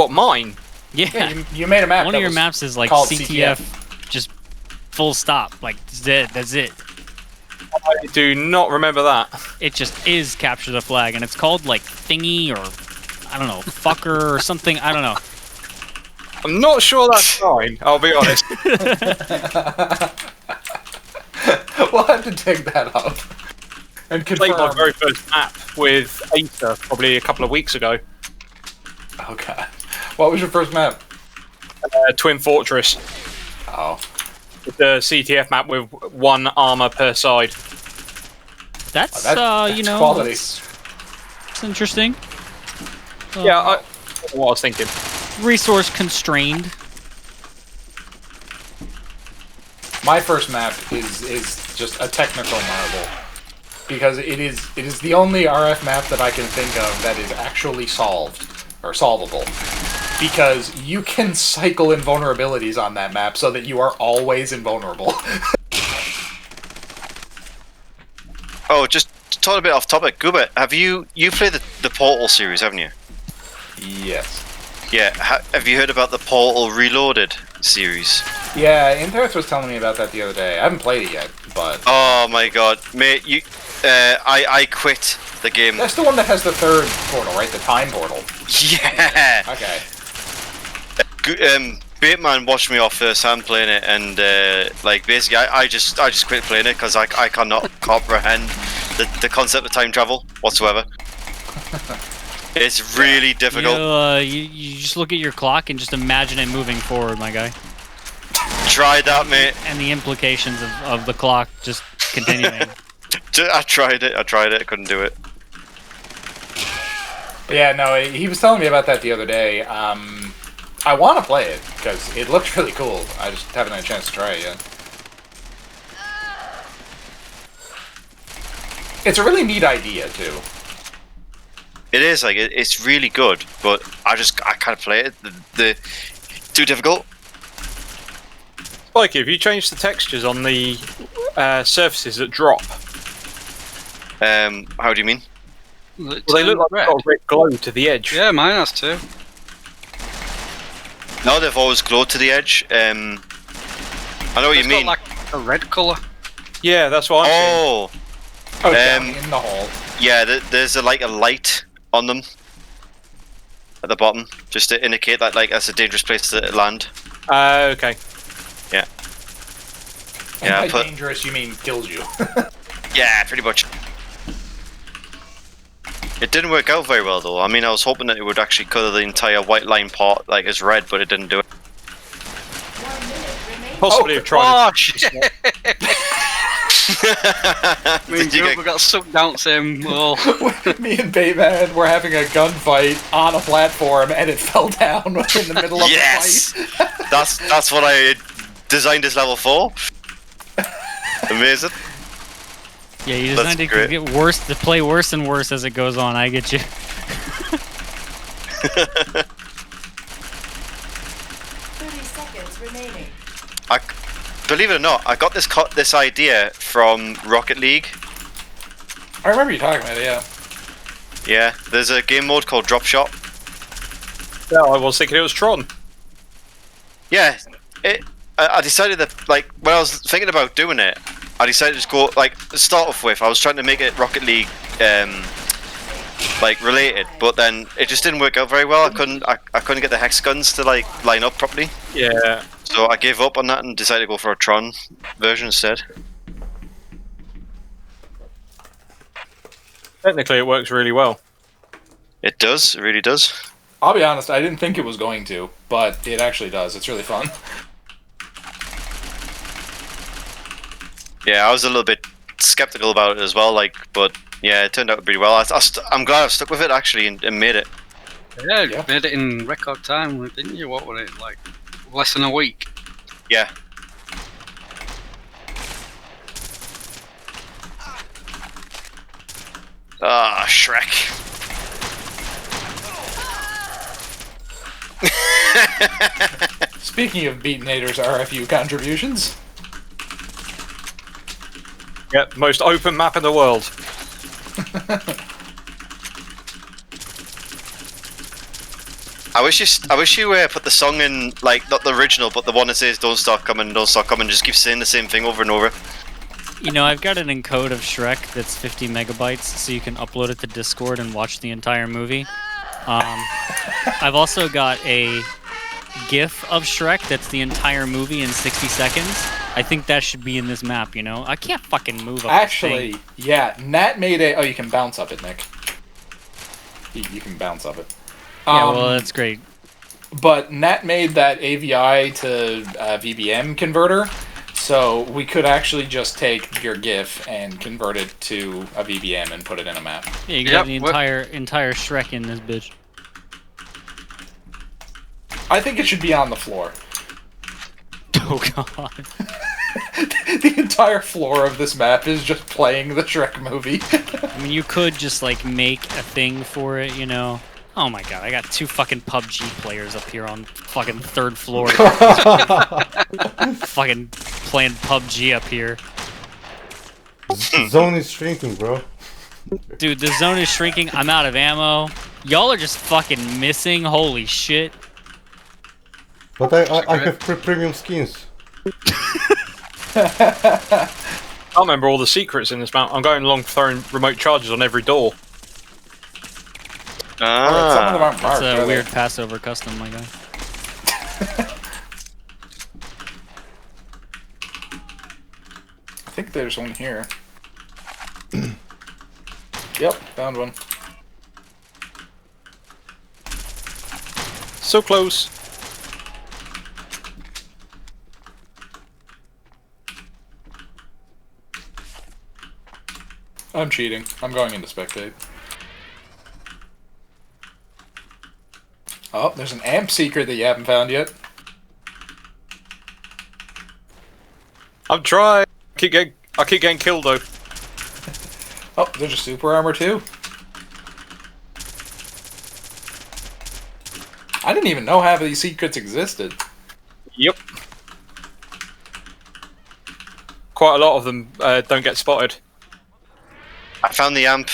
mine? yeah. Yeah, you made a map. One that of your was maps is like called CTF, just full stop. Like that's it. I do not remember that. It just is capture the flag, and it's called like thingy or I don't know, fucker or something. I don't know. I'm not sure that's mine, I'll be honest. We'll have to dig that up and I played my confirm. very first map with Aether probably a couple of weeks ago. Oh god, what was your first map? Twin Fortress. Oh, The CTF map with 1 armor per side. That's, that's you know, quality. it's interesting. Yeah, what I was thinking. Resource constrained. My first map is just a technical marvel because it is the only RF map that I can think of that is actually solved or solvable. Because you can cycle invulnerabilities on that map so that you are always invulnerable. Oh, just talk a bit off topic. Goober, have you played the Portal series, haven't you? Yes. Yeah. Have you heard about the Portal Reloaded series? Yeah, Interest was telling me about that the other day. I haven't played it yet, but Oh my god, mate! I quit the game. that's the one that has the third portal, right? The time portal. Yeah. Okay. Bateman watched me off first hand playing it, and like basically, I just quit playing it because I cannot comprehend the concept of time travel whatsoever. It's really difficult. You just look at your clock and just imagine it moving forward, my guy. Tried that, mate. And the implications of the clock just continuing. I tried it. I couldn't do it. Yeah, no, he was telling me about that the other day. I want to play it because it looks really cool. I just haven't had a chance to try it yet. It's a really neat idea too. It is like it's really good, but I can't play it. The too difficult. Like, if you change the textures on the surfaces that drop, How do you mean? well, they look like they've got a red glow to the edge. Yeah, mine has too. No, they've always glowed to the edge. I know what you It's mean. got like a red colour. Yeah, that's what I'm saying. Oh, down in the hole. yeah. There's a light on them at the bottom, just to indicate that like that's a dangerous place to land. Okay. Yeah. And Yeah, by put- dangerous, you mean kills you. Yeah, pretty much. It didn't work out very well though. I mean, I was hoping that it would actually colour the entire white line part like as red, but it didn't do it. 1 minute remaining. Possibly have tried. Oh shit! Me and Did you Grover get- got sucked down the same hole. Me and Bateman were having a gunfight on a platform, and it fell down in the middle of Yes! the fight. That's what I designed this level for. Amazing. Yeah, you That's designed it to great. get worse, to play worse and worse as it goes on. I get you. 30 seconds remaining. Believe it or not, I got this idea from Rocket League. I remember you talking about it, yeah. Yeah, there's a game mode called Drop Shot. Yeah, I was thinking it was Tron. Yeah, I decided that like when I was thinking about doing it, I decided to just go like start off with. I was trying to make it Rocket League like related, but then it just didn't work out very well. I couldn't get the hexagons to like line up properly, Yeah. so I gave up on that and decided to go for a Tron version instead. Technically, it works really well. It does, it really does. I'll be honest, I didn't think it was going to, but it actually does. It's really fun. Yeah, I was a little bit skeptical about it as well, like, but yeah, it turned out pretty well. I'm glad I stuck with it actually and made it. Yeah, you Yeah. made it in record time, didn't you? What was it like? Less than a week. Yeah. Ah, Shrek. Speaking of Beatinator's RFU contributions, Yep, most open map in the world. I wish you put the song in, like, not the original, but the one that says "Don't Stop Coming, Don't Stop Coming." Just keep saying the same thing over and over. You know, I've got an encode of Shrek that's 50 megabytes, so you can upload it to Discord and watch the entire movie. I've also got a GIF of Shrek that's the entire movie in 60 seconds. I think that should be in this map, you know? I can't fucking move up actually, this thing. yeah, Nat made a. Oh, you can bounce up it, Nick. You can bounce up it. Yeah, well, that's great. But Nat made that AVI to VBM converter, so we could actually just take your GIF and convert it to a VBM and put it in a map. Yeah, you can Yep, have the what- entire Shrek in this bitch. I think it should be on the floor. Oh god. The entire floor of this map is just playing the Shrek movie. I mean, you could just, like, make a thing for it, you know? Oh my god, I got 2 fucking PUBG players up here on fucking 3rd floor. Fucking playing PUBG up here. Zone is shrinking, bro. Dude, the zone is shrinking. I'm out of ammo. Y'all are just fucking missing. Holy shit. But I have premium skins. I remember all the secrets in this map. I'm going along throwing remote charges on every door. Some of them aren't That's marked. a are they? weird Passover custom, my guy. I think there's one here. Yep, found one. So close. I'm cheating. I'm going into spectate. Oh, there's an amp secret that you haven't found yet. I'm trying. I keep getting killed though. Oh, there's a super armor too. I didn't even know half of these secrets existed. Yep. Quite a lot of them don't get spotted. I found the amp.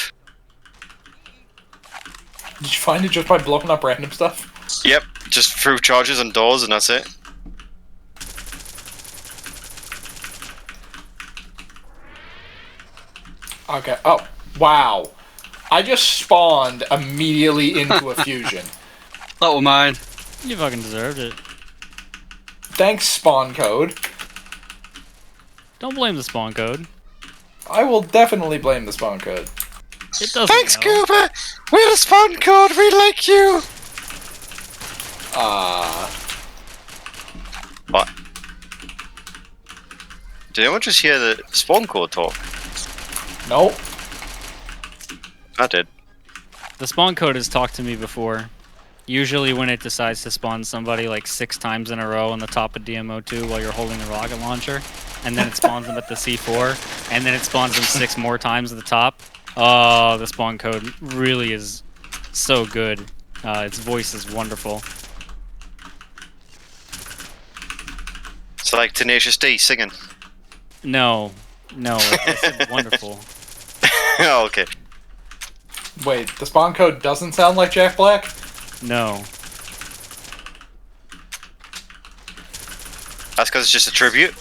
Did you find it just by blowing up random stuff? Yep, just threw charges on doors and that's it. Okay. Oh, wow. I just spawned immediately into a fusion. That was mine. You fucking deserved it. Thanks, spawn code. Don't blame the spawn code. I will definitely blame the spawn code. It doesn't. Thanks, know. Goober! We're the spawn code, we like you! What? Did anyone just hear the spawn code talk? Nope. I did. The spawn code has talked to me before. Usually when it decides to spawn somebody like 6 times in a row on the top of DMO2 while you're holding the rocket launcher, and then it spawns them at the C4, and then it spawns them 6 more times at the top. Oh, the spawn code really is so good. Its voice is wonderful. It's like Tenacious D singing. No, I said wonderful. Oh, okay. Wait, the spawn code doesn't sound like Jack Black? No. That's because it's just a tribute.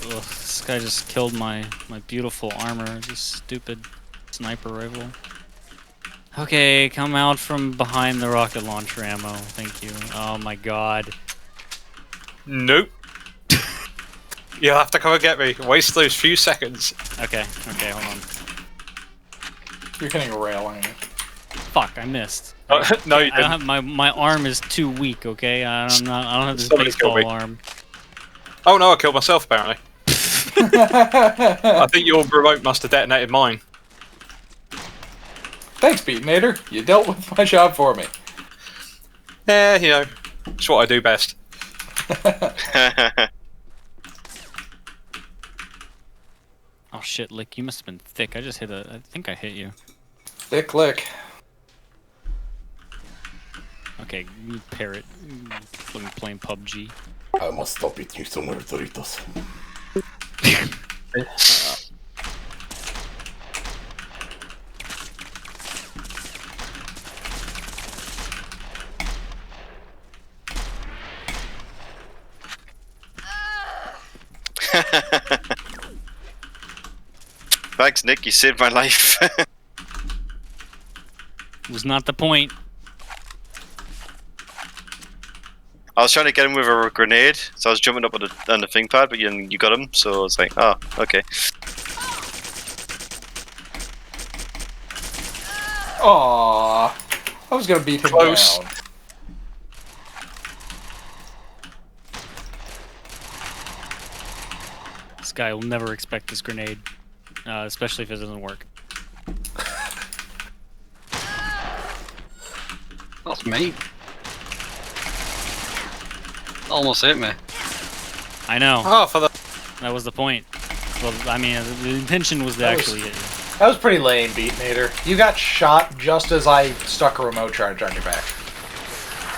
Ugh, this guy just killed my beautiful armor. This stupid sniper rifle. Okay, come out from behind the rocket launcher ammo. Thank you. Oh my god. Nope. You'll have to come and get me. Waste those few seconds. Okay, hold on. You're getting a railing. Fuck, I missed. No, you I don't didn't. have my arm is too weak. Okay, I don't have this Somebody killed baseball me. arm. Oh no, I killed myself apparently. I think your remote must have detonated mine. Thanks, Beatinator. You dealt with my job for me. Yeah, you know, it's what I do best. Oh shit, Lick, you must have been thick. I just hit I think I hit you. Thick lick. Okay, you parrot. Fucking playing PUBG. I must stop eating so many Doritos. Thanks, Nick. You saved my life. Was not the point. I was trying to get him with a grenade, so I was jumping up on the thing pad, but you got him, so I was like, oh, okay. Aww. I was gonna beat him Close. down. This guy will never expect this grenade, especially if it doesn't work. That's me. Almost hit me. I know. Oh, for the. That was the point. Well, I mean, the intention was to That was- actually hit you. That was pretty lame, Beatinator. You got shot just as I stuck a remote charge on your back.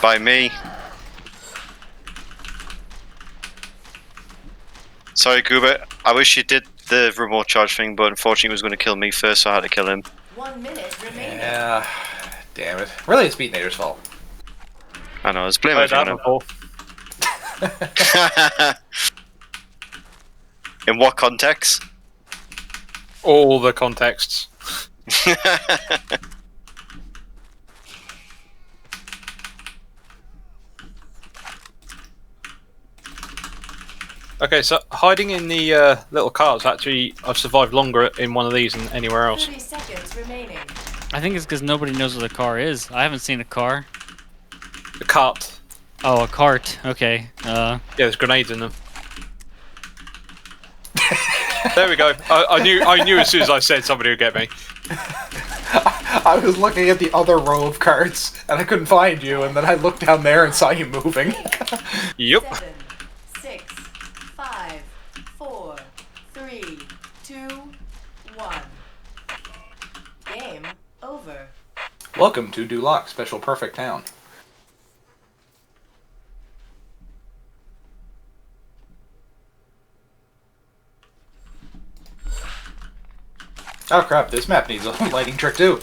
By me. Sorry, Goober. I wish you did the remote charge thing, but unfortunately it was going to kill me first, so I had to kill him. 1 minute remaining. Yeah. Damn it. Really, it's Beatinator's fault. I know, I was blaming Played that everyone before. In what context? All the contexts. Okay, so hiding in the little cars, actually, I've survived longer in one of these than anywhere else. 30 seconds remaining. I think it's because nobody knows what a car is. I haven't seen a car. The cart. Oh, a cart. Okay. Yeah, there's grenades in them. There we go. I knew as soon as I said somebody would get me. I was looking at the other row of carts, and I couldn't find you, and then I looked down there and saw you moving. Yep. 7, 6, 5, 4, 3, 2, 1. Game over. Welcome to Duloc Special Perfect Town. Oh crap, this map needs a lighting trick too.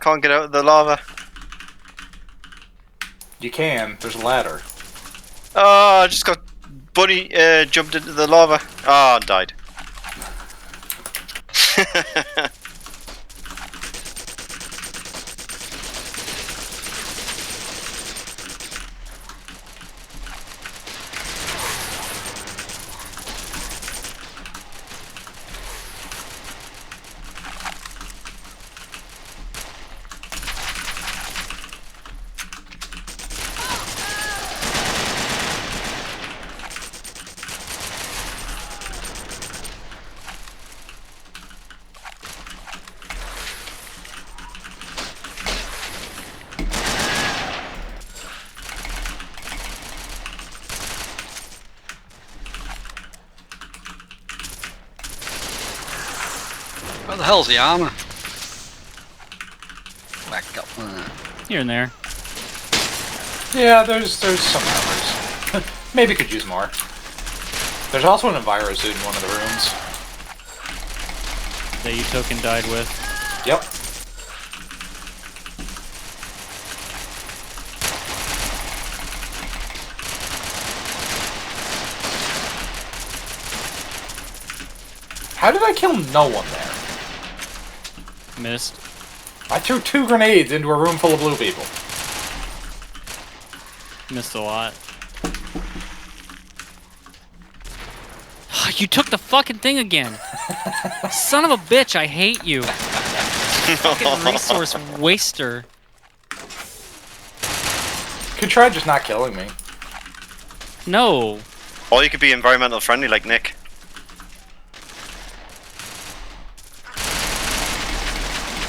can't get out of the lava. You can. There's a ladder. Oh, I just got bunny jumped into the lava. Oh, and died. Where the hell's the armor? Back up. Here and there. Yeah, there's some armors. Maybe could use more. There's also an Enviro suit in one of the rooms. That you took and died with. Yep. How did I kill no one there? Missed. I threw 2 grenades into a room full of blue people. Missed a lot. You took the fucking thing again. Son of a bitch, I hate you. Fucking resource waster. Could try just not killing me. No. Or you could be environmental friendly like Nick.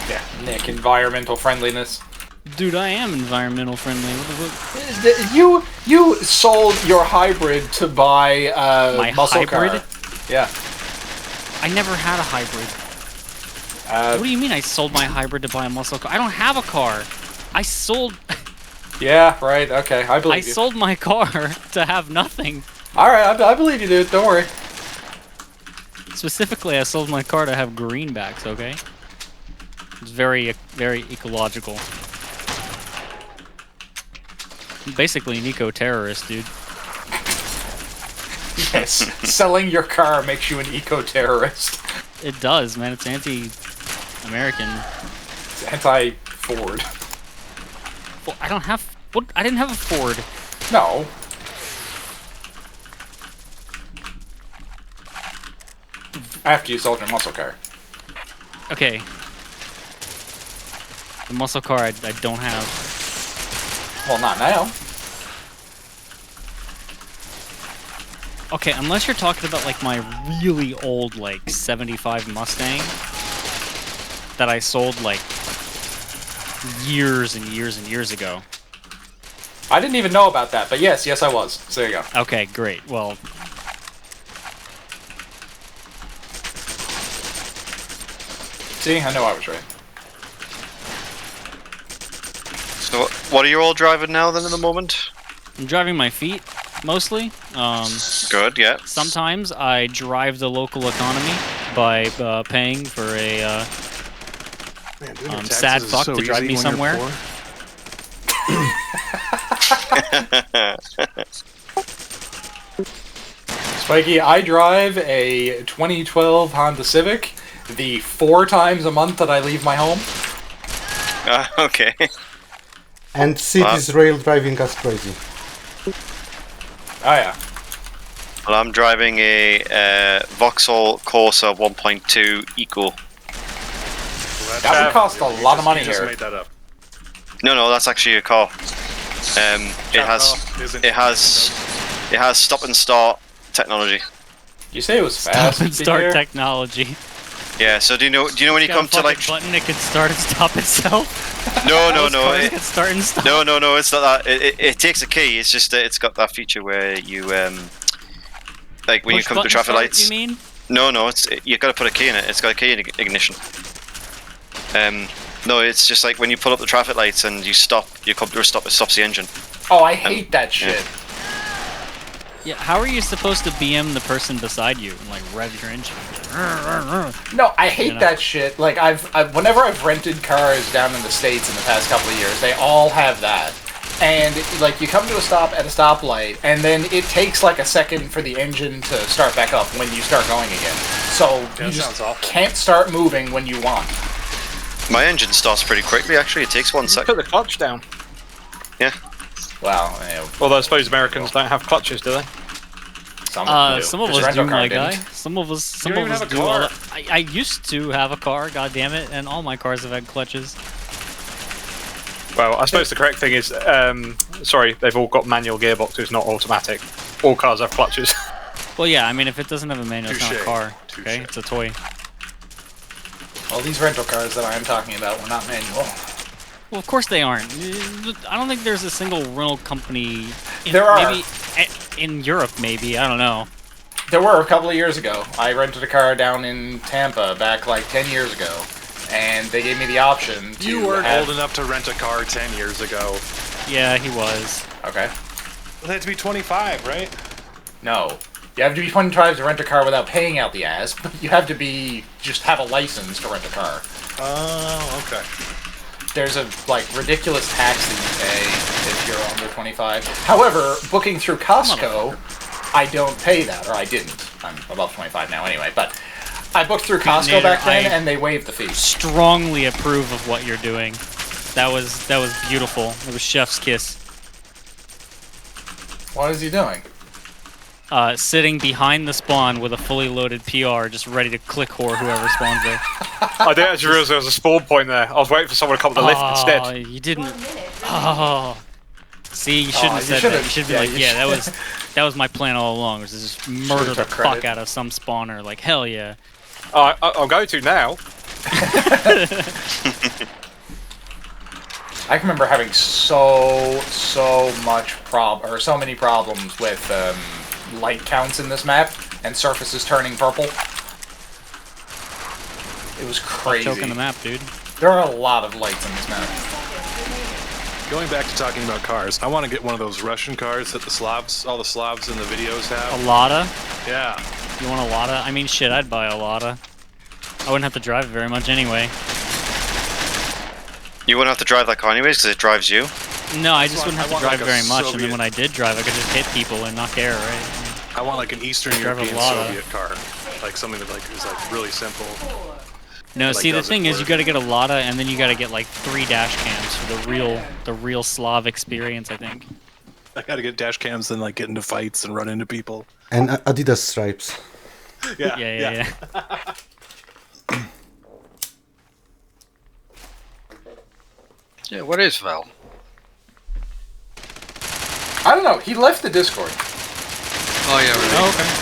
Yeah, Nick, environmental friendliness. Dude, I am environmental friendly. What the fuck? You sold your hybrid to buy My muscle hybrid? car. Yeah. I never had a hybrid. What do you mean I sold my hybrid to buy a muscle car? I don't have a car. I sold Yeah, right. Okay, I believe I you. sold my car to have nothing. All right, I believe you, dude. Don't worry. Specifically, I sold my car to have greenbacks, okay? It's very, very ecological. I'm basically an eco-terrorist, dude. Yes, selling your car makes you an eco-terrorist. It does, man. It's anti-American. It's anti-Ford. Well, I don't have... What? I didn't have a Ford. No. After you sold your muscle car. Okay. The muscle car I don't have. Well, not now. Okay, unless you're talking about like my really old like 75 Mustang that I sold like years and years and years ago. I didn't even know about that, but yes, I was. So there you go. Okay, great. Well, See, I know I was right. So what are you all driving now then at the moment? I'm driving my feet mostly. Good, yeah. Sometimes I drive the local economy by paying for a Man, doing your taxes sad is fuck so to drive easy me when you're somewhere. poor. Spiky, I drive a 2012 Honda Civic the 4 times a month that I leave my home. Okay. And cities rail driving us crazy. Oh yeah. Well, I'm driving a Vauxhall Corsa 1.2 Eco. That would cost a lot of money You just here. made that up. No, that's actually a car. It has stop and start technology. You say it was Stop fast. and start here? technology. Yeah. So do you know when you Got come a to like fucking button, it can start and stop itself. no Cars it, can start and stop. no it's not that. It takes a key. It's just that it's got that feature where you like when you Push come to button traffic start, lights. You mean? No, you got to put a key in it. It's got a key in ignition. No, it's just like when you pull up the traffic lights and you stop, you come to a stop, it stops the engine. Oh, I hate that shit. Yeah, how are you supposed to BM the person beside you and like rev your engine? No, I hate know? that shit. Like whenever I've rented cars down in the States in the past couple of years, they all have that. And like you come to a stop at a stoplight, and then it takes like a second for the engine to start back up when you start going again. So you just sounds awful. can't start moving when you want. My engine starts pretty quickly, actually. It takes 1 Put second. the clutch down. Yeah. Well, Although I suppose Americans don't have clutches, do they? some of them do. Some of This us rental do, car my didn't. guy. Some of us don't even have a do. car. I used to have a car, god damn it, and all my cars have had clutches. Well, I suppose the correct thing is, sorry, they've all got manual gearboxes, not automatic. All cars have clutches. Well, yeah, I mean, if it doesn't have a manual, it's not a Touche. car. Touche. Okay, it's a toy. Well, these rental cars that I am talking about were not manual. Well, of course they aren't. I don't think there's a single rental company. There are. Maybe in Europe, maybe. I don't know. There were a couple of years ago. I rented a car down in Tampa back like 10 years ago, and they gave me the option to You weren't have... old enough to rent a car 10 years ago. Yeah, he was. Okay. Well, they had to be 25, right? No. You have to be 25 to rent a car without paying out the ass, but you have to be just have a license to rent a car. Oh, okay. There's a like ridiculous tax that you pay if you're under 25. However, booking through Costco, I don't pay that, or I didn't. I'm above 25 now anyway, but I booked through Costco Neither back then, I- and they waived the fee. Strongly approve of what you're doing. That was beautiful. It was chef's kiss. What is he doing? Sitting behind the spawn with a fully loaded PR, just ready to click whore whoever spawns there. I didn't actually realise there was a spawn point there. I was waiting for someone to come up the lift Oh, instead. you didn't. 1 minute. Oh. See, you shouldn't have you said should've- that. You should be yeah, like, you yeah, should- that was my plan all along. Was to just murder the took credit. fuck out of some spawner. Like hell yeah. I'm going to now. I can remember having so many problems with light counts in this map and surfaces turning purple. It was crazy. Choking the map, dude. There are a lot of lights in this map. Going back to talking about cars, I want to get one of those Russian cars that all the Slavs in the videos A have. Lada? Yeah. You want a Lada? I mean, shit, I'd buy a Lada. I wouldn't have to drive it very much anyway. You wouldn't have to drive that car anyways, because it drives you. No, I just want- wouldn't have I to want drive like it a very much, and then Soviet- when I did drive, I could just hit people and not care, right? I want like an Eastern Drive a European Lada. Soviet car. Like something that like is like really simple. 4. No, Like, see, the does it thing is, you work? gotta get a Lada, and then you gotta get like 3 dash cams for the real Slav experience, I think. I gotta get dash cams and like get into fights and run into people. And Adidas stripes. Yeah. Yeah. Yeah, what is Val? I don't know. He left the Discord. Oh yeah, really. Oh, okay.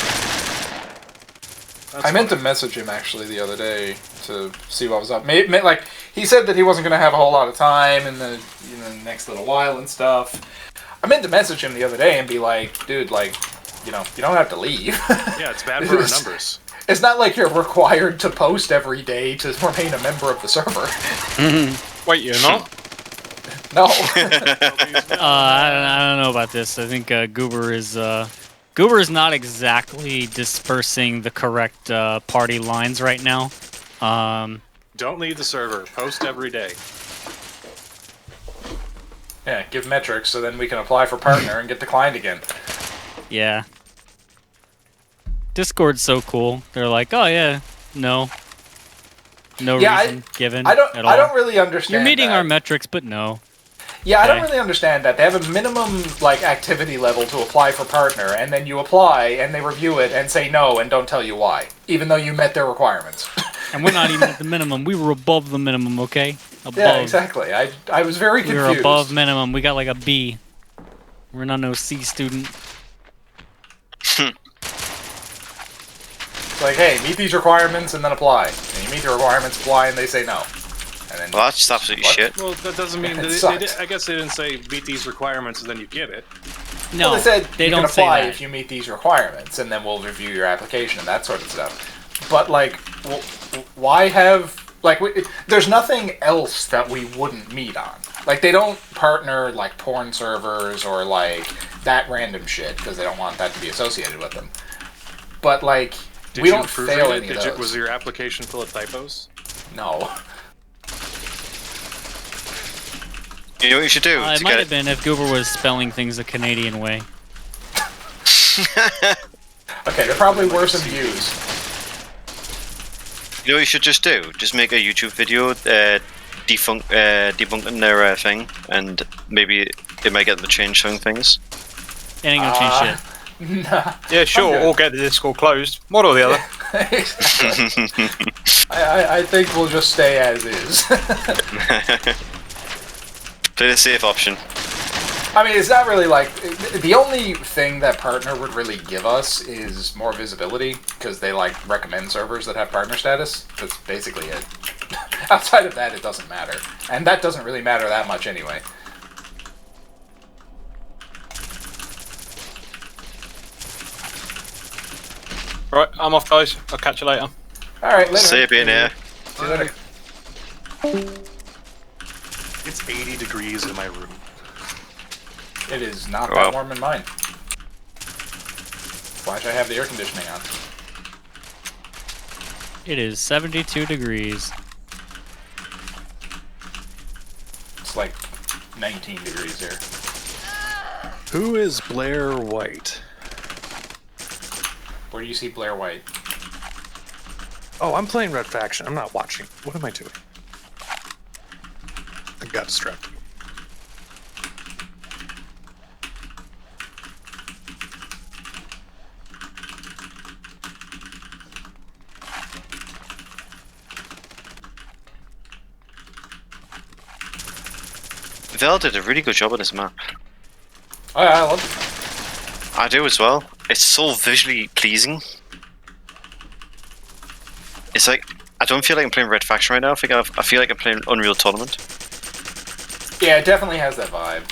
I meant to message him actually the other day to see what was up. Like he said that he wasn't going to have a whole lot of time in the next little while and stuff. I meant to message him the other day and be like, dude, like, you don't have to leave. Yeah, it's bad for our numbers. It's not like you're required to post every day to remain a member of the server. Wait, you're not? No. I don't know about this. I think Goober is not exactly dispersing the correct party lines right now. Don't leave the server. Post every day. Yeah, give metrics so then we can apply for partner and get declined again. Yeah. Discord's so cool. They're like, oh yeah, no Yeah, reason given I don't at all. really understand. You're meeting that. our metrics, but no. Yeah, I don't Okay. really understand that. They have a minimum like activity level to apply for partner, and then you apply and they review it and say no and don't tell you why, even though you met their requirements. And we're not even at the minimum. We were above the minimum, okay? Above. Yeah, exactly. I was very We confused. were above minimum. We got like a B. We're not no C student. It's like, hey, meet these requirements and then apply. And you meet the requirements, apply, and they say no. And then Well, that's just absolutely What? shit. Well, that doesn't mean It that sucks. I guess they didn't say meet these requirements and then you get it. No, well, they said they you don't can say apply that. if you meet these requirements, and then we'll review your application and that sort of stuff. But like, why have there's nothing else that we wouldn't meet on. Like they don't partner like porn servers or like that random shit because they don't want that to be associated with them. But like, Did we you don't approve fail it? any of those. Was your application full of typos? No. You know what you should do It to might get have been if Goober was spelling things the Canadian way. Okay, there probably were some views. You know what you should just do? Just make a YouTube video debunking their thing, and maybe it might get them to change some things. It ain't gonna change shit. Nah. Yeah, sure. good. Or get the Discord closed. One or the other. I think we'll just stay as is. Play the safe option. I mean, it's not really like the only thing that partner would really give us is more visibility because they like recommend servers that have partner status. That's basically it. Outside of that, it doesn't matter, and that doesn't really matter that much anyway. Right, I'm off, guys. I'll catch you later. All right, later. See you being here. See you later. It's 80 degrees in my room. It is not Wow. that warm in mine. Why should I have the air conditioning on? It is 72 degrees. It's like 19 degrees here. Who is Blair White? Where do you see Blair White? Oh, I'm playing Red Faction. I'm not watching. What am I doing? I got distracted. Vel did a really good job on this map. Oh yeah, I love it. I do as well. It's so visually pleasing. It's like, I don't feel like I'm playing Red Faction right now. I feel like I'm playing Unreal Tournament. Yeah, it definitely has that vibe.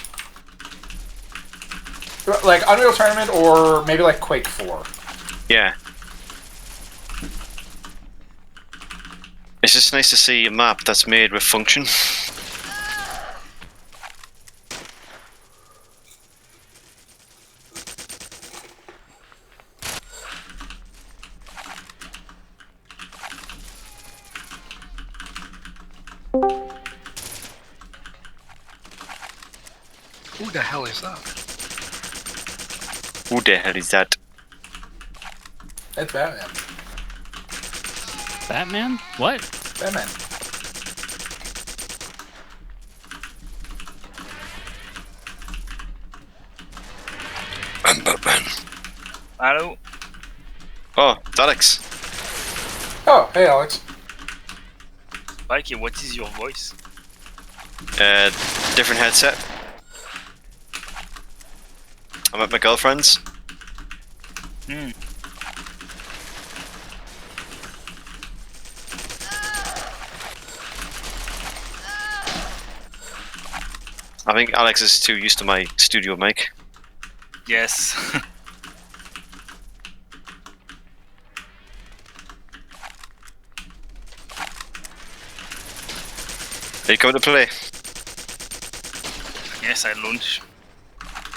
Like Unreal Tournament or maybe like Quake 4. Yeah. It's just nice to see a map that's made with function. Who the hell is that? Who the hell is that? It's Batman. Batman? What? Batman. I'm Batman. Hello. Oh, it's Alex. Oh, hey Alex. Mikey, what is your voice? Different headset. I'm at my girlfriend's. Hmm. I think Alex is too used to my studio mic. Yes. Are you coming to play? Yes, I lunch.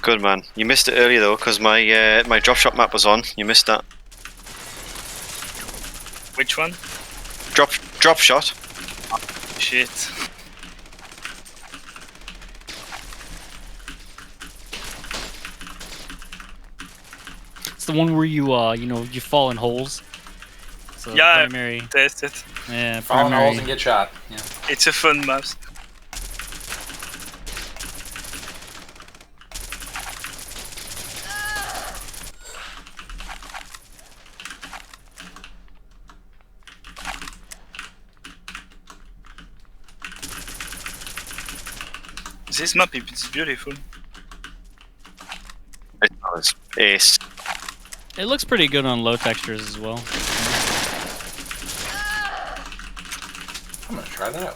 Good man. You missed it earlier though, because my my drop shot map was on. You missed that. Which one? Drop shot. Shit. It's the one where you you fall in holes. So Yeah, primary. Test it. Yeah, Fall in primary. holes and get shot. Yeah. It's a fun mouse. This map is beautiful. It's ace. It looks pretty good on low textures as well. I'm gonna try that out.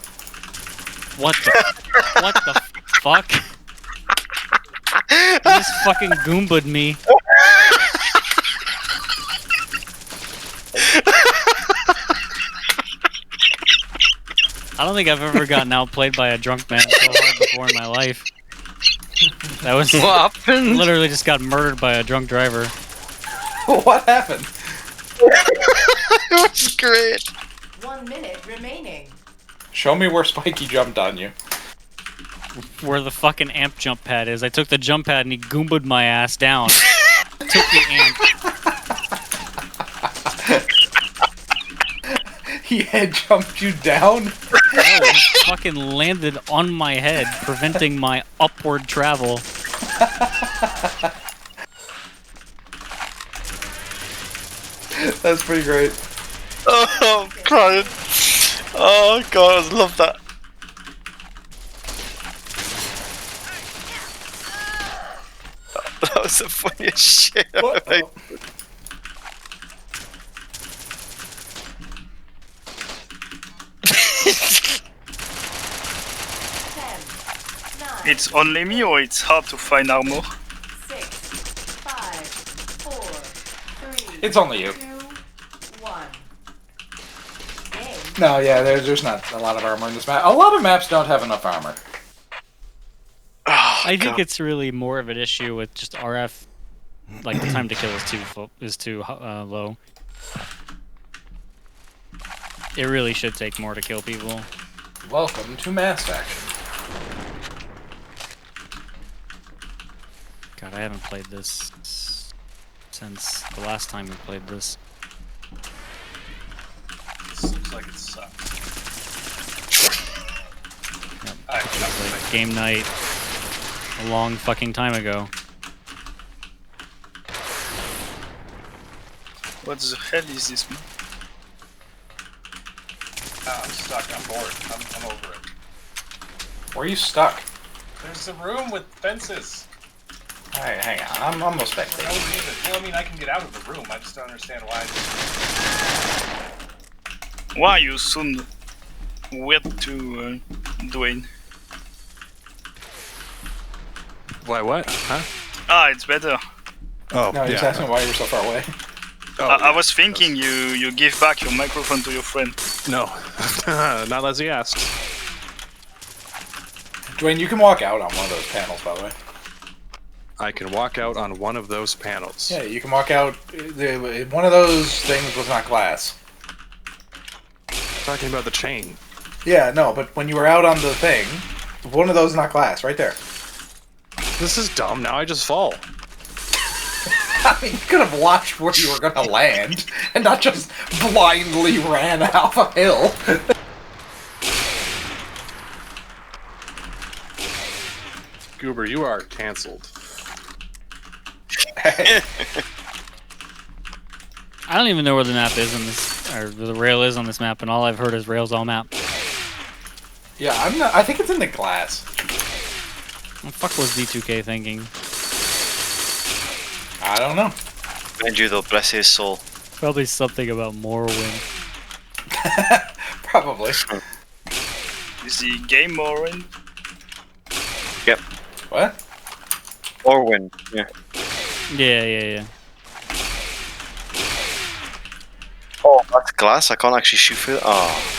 What the? What the fuck? You just fucking goomba'd me. I don't think I've ever gotten outplayed by a drunk man so hard before in my life. That was What happened? literally just got murdered by a drunk driver. What happened? It was great. 1 minute remaining. Show me where Spiky jumped on you. Where the fucking amp jump pad is. I took the jump pad and he goomba'd my ass down. Took the amp. He head jumped you down? No, he fucking landed on my head, preventing my upward travel. That's pretty great. Oh, I'm crying. Oh god, I love that. That was the funniest shit I've What? ever made. It's only me or it's hard to find armor? 6, 5, 4, 3. It's only you. 2, 1. Game. No, yeah, there's not a lot of armor in this map. A lot of maps don't have enough armor. Oh, I think God. it's really more of an issue with just RF. Like the time to kill is too low. It really should take more to kill people. Welcome to Mass Action. God, I haven't played this since the last time we played this. This looks like it sucks. Yep. Alright, It was like game night a long fucking time ago. What the hell is this, man? Oh, I'm stuck. I'm bored. I'm over it. Where are you stuck? There's a room with fences. Alright, hang on. I'm almost For no spectating. reason. Well, I mean, I can get out of the room. I just don't understand why. Why are you so weird to Dwayne? Why? What? Huh? Ah, it's better. Oh, No, he's asking why you're so far away. Oh, I was thinking you give back your microphone to your friend. No, not unless he asks. Dwayne, you can walk out on one of those panels, by the way. I can walk out on one of those panels. Yeah, you can walk out. One of those things was not glass. Talking about the chain. Yeah, no, but when you were out on the thing, one of those is not glass, right there. This is dumb. Now I just fall. I mean, you could have watched where you were going to land and not just blindly ran off a hill. Goober, you are cancelled. I don't even know where the map is in this, or the rail is on this map, and all I've heard is rails all map. Yeah, I'm not. I think it's in the glass. What the fuck was D2K thinking? I don't know. Mind you, though, bless his soul. Probably something about Morrowind. Probably. Is the game Morrowind? Yep. What? Orwin, yeah. Yeah. Oh, that's glass. I can't actually shoot through it. Oh.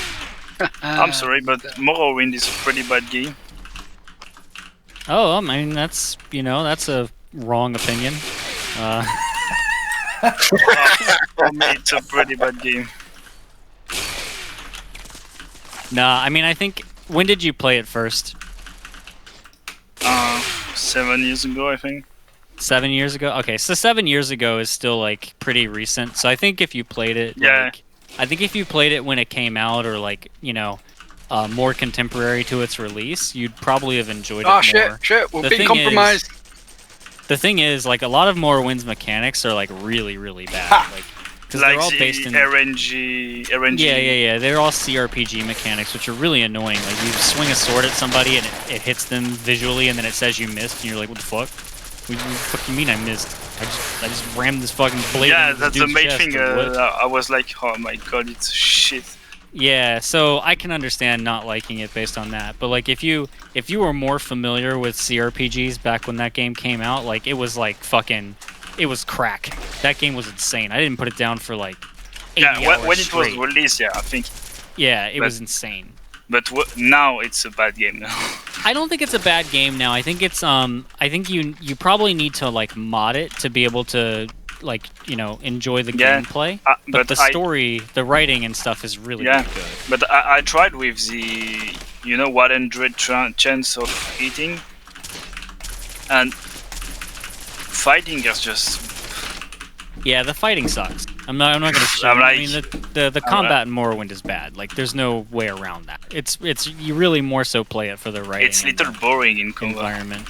I'm sorry, but Morrowind is a pretty bad game. Oh, I mean, that's, that's a wrong opinion. For me, it's a pretty bad game. Nah, I mean, I think, when did you play it first? 7 years ago, I think. 7 years ago? Okay, so 7 years ago is still, like, pretty recent. So I think if you played it, Yeah. I think if you played it when it came out, or, like, more contemporary to its release, you'd probably have enjoyed it Ah, more. shit, we're The being thing compromised. The thing is, like, a lot of Morrowind's mechanics are, like, really, really bad. Like, because Like they're all the based in... RNG. Yeah. They're all CRPG mechanics, which are really annoying. Like, you swing a sword at somebody and it hits them visually, and then it says you missed, and you're like, what the fuck? What the fuck do you mean I missed? I just rammed this fucking blade Yeah, into this that's the dude's main chest, thing. or what? I was like, oh my god, it's shit. Yeah, so I can understand not liking it based on that. But like if you were more familiar with CRPGs back when that game came out, like it was crack. That game was insane. I didn't put it down for like 80 Yeah, hours when it was straight. released, yeah, I think. Yeah, it but- was insane. But now it's a bad game now. I don't think it's a bad game now. I think it's I think you probably need to like mod it to be able to like enjoy the Yeah, gameplay. but the story, the writing and stuff is really Yeah. good. But I tried with the 100 chance of hitting, and fighting is just. Yeah, the fighting sucks. I'm not gonna show. I'm I like- mean, the combat in Morrowind is bad. Like, there's no way around that. It's you really more so play it for the writing. It's and little the boring in combat. environment.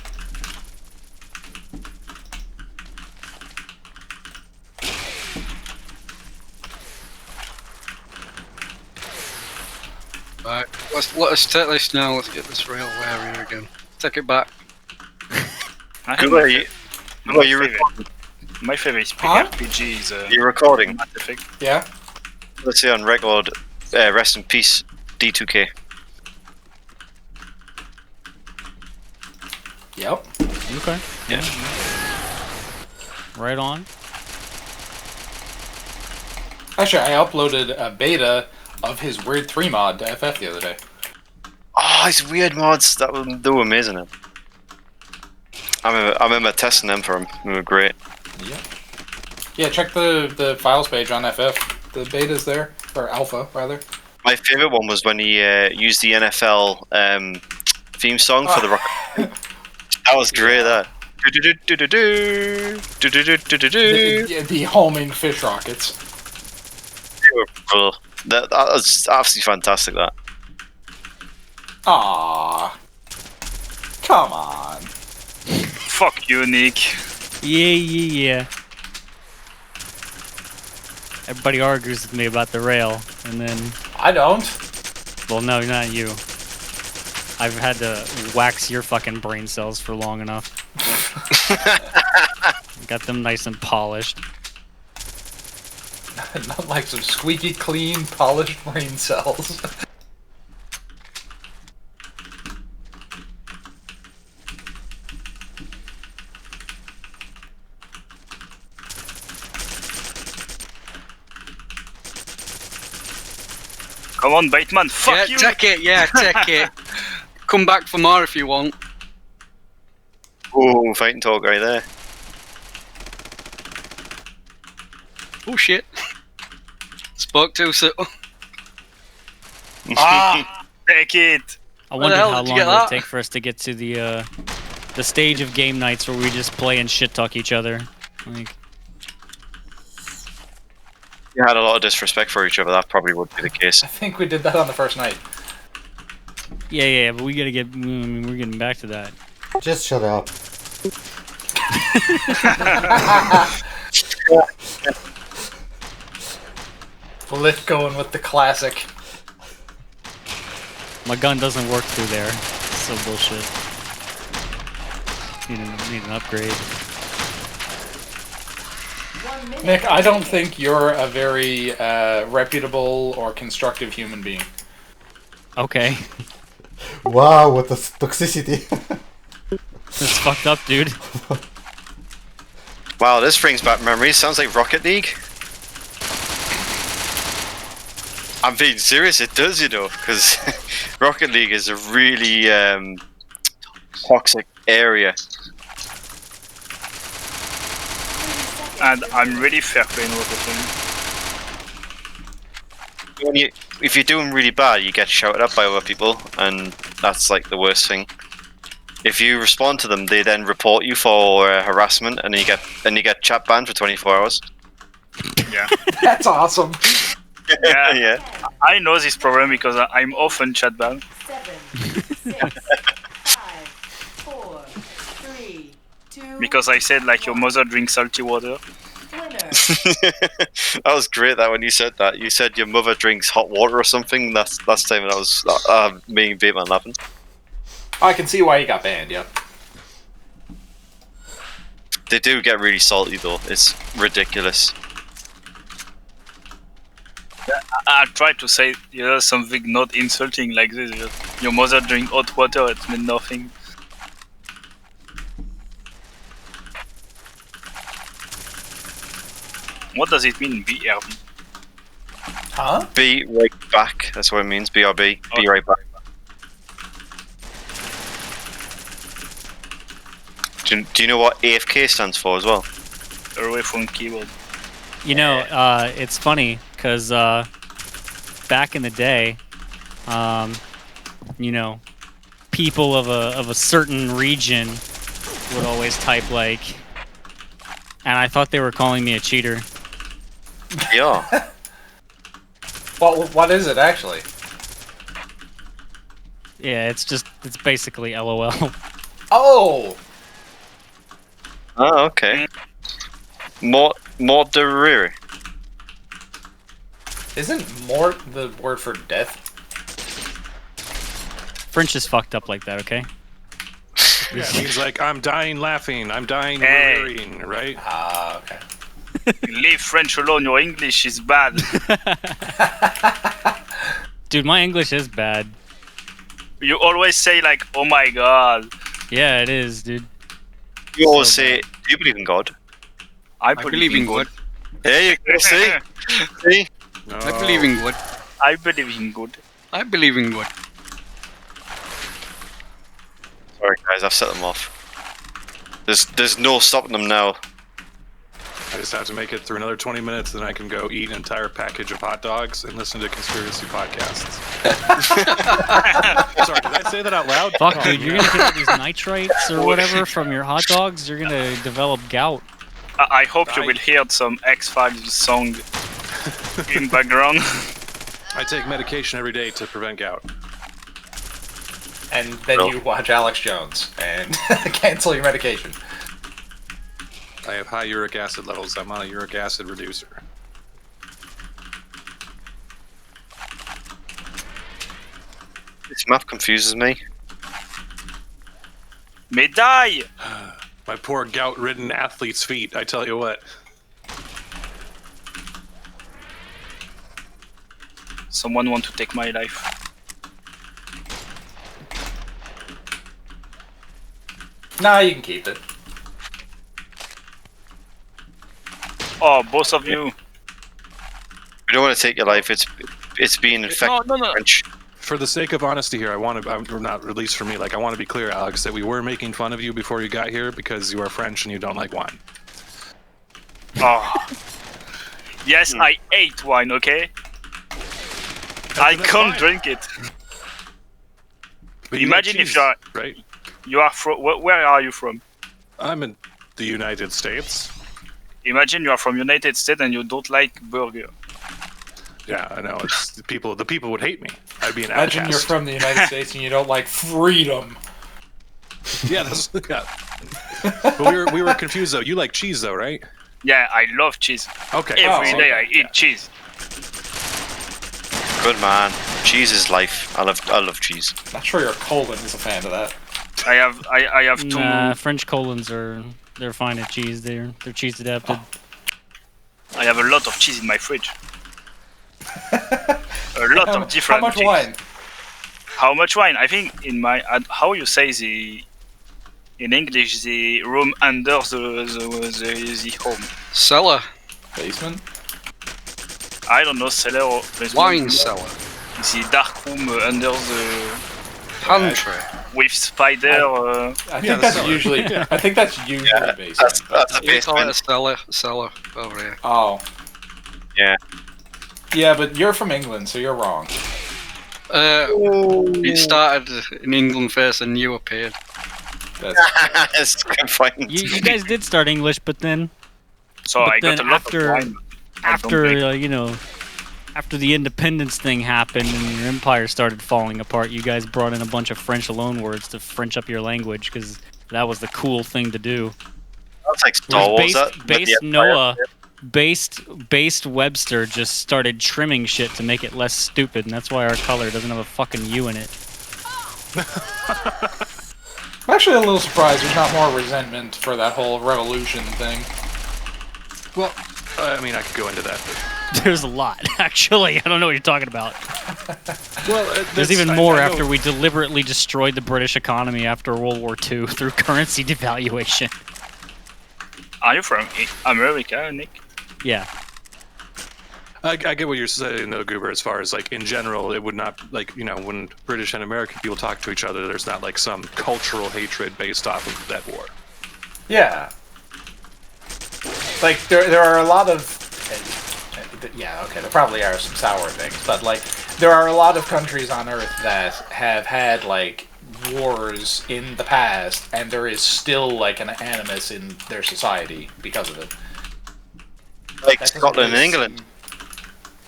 Right, let us take this now. Let's get this rail area again. Take it back. I Good think way you. Good way you. my favorite Huh? RPG is You're recording. Mass Effect. Yeah. Let's see on record. Rest in peace, D2K. Yep. Okay. Yeah. Right on. Actually, I uploaded a beta of his Weird 3 mod to FF the other day. Oh, his weird mods. They were amazing. I remember testing them for him. They were great. Yep. Yeah, check the files page on FF. The beta's there, or alpha rather. My favorite one was when he used the NFL theme song for the rock. That was great. That. The homing fish rockets. Cool. That was absolutely fantastic. That. Ah, come on. Fuck you, Nick. Yeah. Everybody argues with me about the rail, and then, I don't. well, no, not you. I've had to wax your fucking brain cells for long enough. Got them nice and polished. Not like some squeaky clean, polished brain cells. Come on, Bateman. Fuck yeah, you. take it. Yeah, take it. Come back for more if you want. Oh, fighting talk right there. Oh shit. Spoke too soon. Ah, take it. I Where the wondered hell how did you long get it would that? take for us to get to the stage of game nights where we just play and shit talk each other. Like, You had a lot of disrespect for each other. That probably would be the case. I think we did that on the first night. yeah, but we gotta get. We're getting back to that. Just shut up. Lit going with the classic. My gun doesn't work through there. So bullshit. Need an upgrade. 1 minute. Nick, I don't think you're a very reputable or constructive human being. Okay. Wow, what a toxicity. That's fucked up, dude. Wow, this brings back memories. Sounds like Rocket League. I'm being serious. It does, because Rocket League is a really toxic area. And I'm really fair playing Rocket League. If you're doing really bad, you get shouted at by other people, and that's like the worst thing. If you respond to them, they then report you for harassment, and you get chat banned for 24 hours. Yeah. That's awesome. Yeah. Yeah. I know this problem because I'm often chat banned. 7, 6, 5, 4, 3, 2. Because I said like your mother drinks salty water. Winner. That was great. That when you said that, you said your mother drinks hot water or something. That's last time that was me and Bateman laughing. I can see why he got banned, yep. They do get really salty though. It's ridiculous. I tried to say something not insulting like this. Your mother drink hot water. It meant nothing. What does it mean, BRB? Huh? Be right back. That's what it means. BRB. Be right back. Do you know what AFK stands for as well? Away from keyboard. You know, it's funny because back in the day, you know, people of a certain region would always type like, and I thought they were calling me a cheater. Yeah. What is it actually? Yeah, it's basically LOL. Oh, Oh, okay. Moderiri. isn't mort the word for death? French is fucked up like that, okay? Yeah, it means like I'm dying laughing, I'm dying Hey. worrying, right? Ah, okay. Leave French alone. Your English is bad. Dude, my English is bad. You always say like, "Oh my god." Yeah, it is, dude. You always say, "Do you believe in God?" I I believe in God. There you go. See, see. I believe in God. I believe in good. I believe in God. Sorry, guys, I've set them off. There's no stopping them now. I just have to make it through another 20 minutes, then I can go eat an entire package of hot dogs and listen to conspiracy podcasts. Sorry, did I say that out loud? Fuck, Oh, dude, you're man. gonna get all these nitrites or whatever from your hot dogs. You're gonna develop gout. I hope you will hear some X-Files song in background. I take medication every day to prevent gout. And then you watch Alex Jones and cancel your medication. I have high uric acid levels. I'm on a uric acid reducer. This map confuses me. Médaille! My poor gout-ridden athlete's feet, I tell you what. Someone want to take my life. Nah, you can keep it. Oh, both of you. We don't want to take your life. It's being infected. No. French. For the sake of honesty here, I want to, or not at least for me, like I want to be clear, Alex, that we were making fun of you before you got here because you are French and you don't like wine. Oh. Yes, I ate wine, okay? I that's can't fine. drink it. But you Imagine like if cheese, right? you are from... Where are you from? I'm in the United States. Imagine you are from United States and you don't like burger. Yeah, I know. It's the people would hate me. I'd be an Imagine outcast. you're from the United States and you don't like freedom. Yeah, that's yeah. But we were confused though. You like cheese though, right? Yeah, I love cheese. Okay. Every Oh, day okay, I eat cheese. Good man. Cheese is life. I love cheese. Not sure your colon is a fan of that. I have two... Nah, French colons they're fine at cheese. They're cheese adapted. I have a lot of cheese in my fridge. A lot of different How much cheese. wine? How much wine? I think in my... how you say the... In English, the room under the home. Cellar. Basement? I don't know, cellar or... Wine cellar. The dark room under the... Pantry. With spider... I think that's usually. I think that's usually basement. That's a We call it a basement. cellar over here. Oh. Yeah. Yeah, but you're from England, so you're wrong. It started in England first and you appeared. That's It's a good point. You guys did start English, but then So But I got a then lot after- of wine. I don't drink. after after the independence thing happened and your empire started falling apart, you guys brought in a bunch of French loanwords to French up your language because that was the cool thing to do. That's like Star Wars. Based Webster just started trimming shit to make it less stupid, and that's why our color doesn't have a fucking U in it. I'm actually a little surprised there's not more resentment for that whole revolution thing. Well, I mean, I could go into that. But, There's a lot, actually. I don't know what you're talking about. well, There's that's- even I- more I know- after we deliberately destroyed the British economy after World War II through currency devaluation. Are you from America, Nick? Yeah. I get what you're saying, though, Goober. As far as like in general, it would not like when British and American people talk to each other, there's not like some cultural hatred based off of that war. Yeah. Like there are a lot of yeah, okay, there probably are some sour things, but like there are a lot of countries on Earth that have had like wars in the past, and there is still like an animus in their society because of it. Like That doesn't Scotland and really England.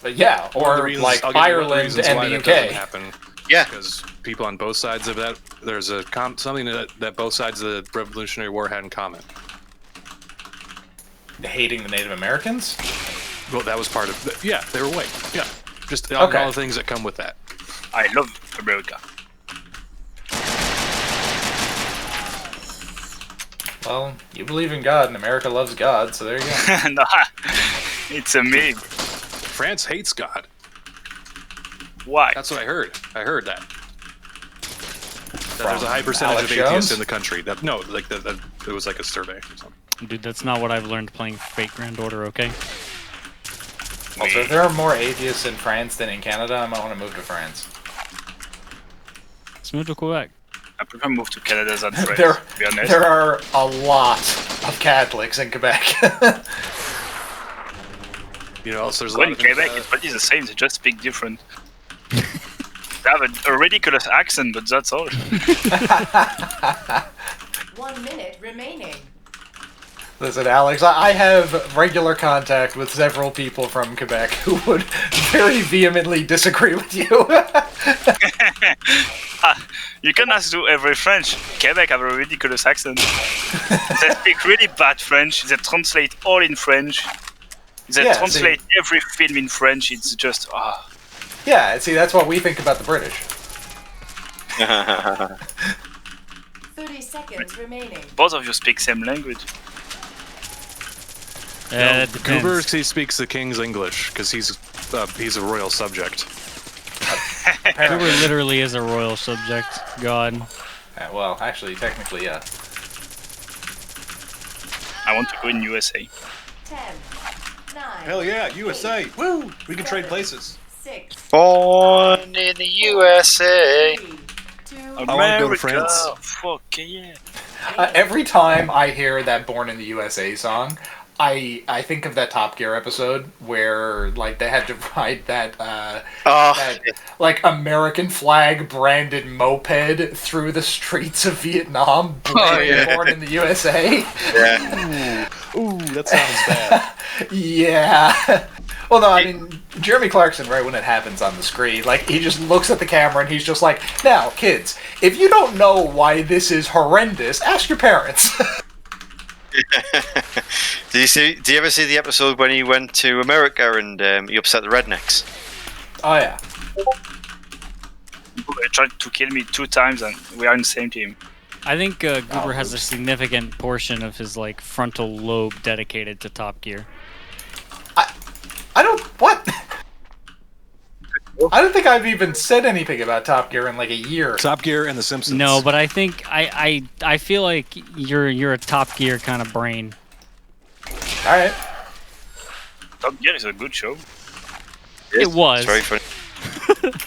But yeah, One of the or reasons- like I'll give you one of the Ireland reasons and why the that doesn't UK. happen. Yeah. Because people on both sides of that, there's a something that both sides of the Revolutionary War had in common. Hating the Native Americans? Well, that was part of. Yeah, they were white. Yeah, just Okay. all the things that come with that. I love America. Well, you believe in God, and America loves God, so there you go. No, it's a meme. France hates God. Why? That's what I heard. I heard that. That there's a high From percentage Alex of atheists Jones? in the country. That no, like that it was like a survey or something. Dude, that's not what I've learned playing Fate Grand Order, okay? Also, if there are more atheists in France than in Canada, I might want to move to France. Let's move to Quebec. I prefer move to Canada than France, There, to be honest. there are a lot of Catholics in Quebec. You know, also there's a Well, lot in of things, Quebec, it's pretty the same, they just speak different. They have a ridiculous accent, but that's all. 1 minute remaining. Listen, Alex, I have regular contact with several people from Quebec who would very vehemently disagree with you. You can ask to every French. Quebec have a ridiculous accent. They speak really bad French. They translate all in French. They Yeah, translate every film in French. It's just Yeah, see, that's what we think about the British. 30 seconds remaining. both of you speak same language. It depends. Goober he speaks the king's English because he's a royal subject. Goober literally is a royal subject. God. Well, actually, technically, yeah. I want to go in USA. 10, 9, Hell yeah, USA! Woo! We can trade places. 6, Born in the USA. 3, 2, I wanna go to France. Fuck yeah. Every time I hear that "Born in the USA" song, I think of that Top Gear episode where like they had to ride that that like American flag branded moped through the streets of Vietnam, born in the USA. Yeah. Ooh, that sounds bad. Yeah. Well, no, I mean, Jeremy Clarkson, right when it happens on the screen, like, he just looks at the camera and he's just like, now, kids, if you don't know why this is horrendous, ask your parents. Do you ever see the episode when he went to America and he upset the rednecks? Oh, yeah. They tried to kill me 2 times and we are in the same team. I think Goober has a oops. significant portion of his like frontal lobe dedicated to Top Gear. I don't... What? I don't think I've even said anything about Top Gear in like a year. Top Gear and The Simpsons. No, but I think I feel like you're a Top Gear kind of brain. Alright. Top Gear is a good show. It was. It's very funny.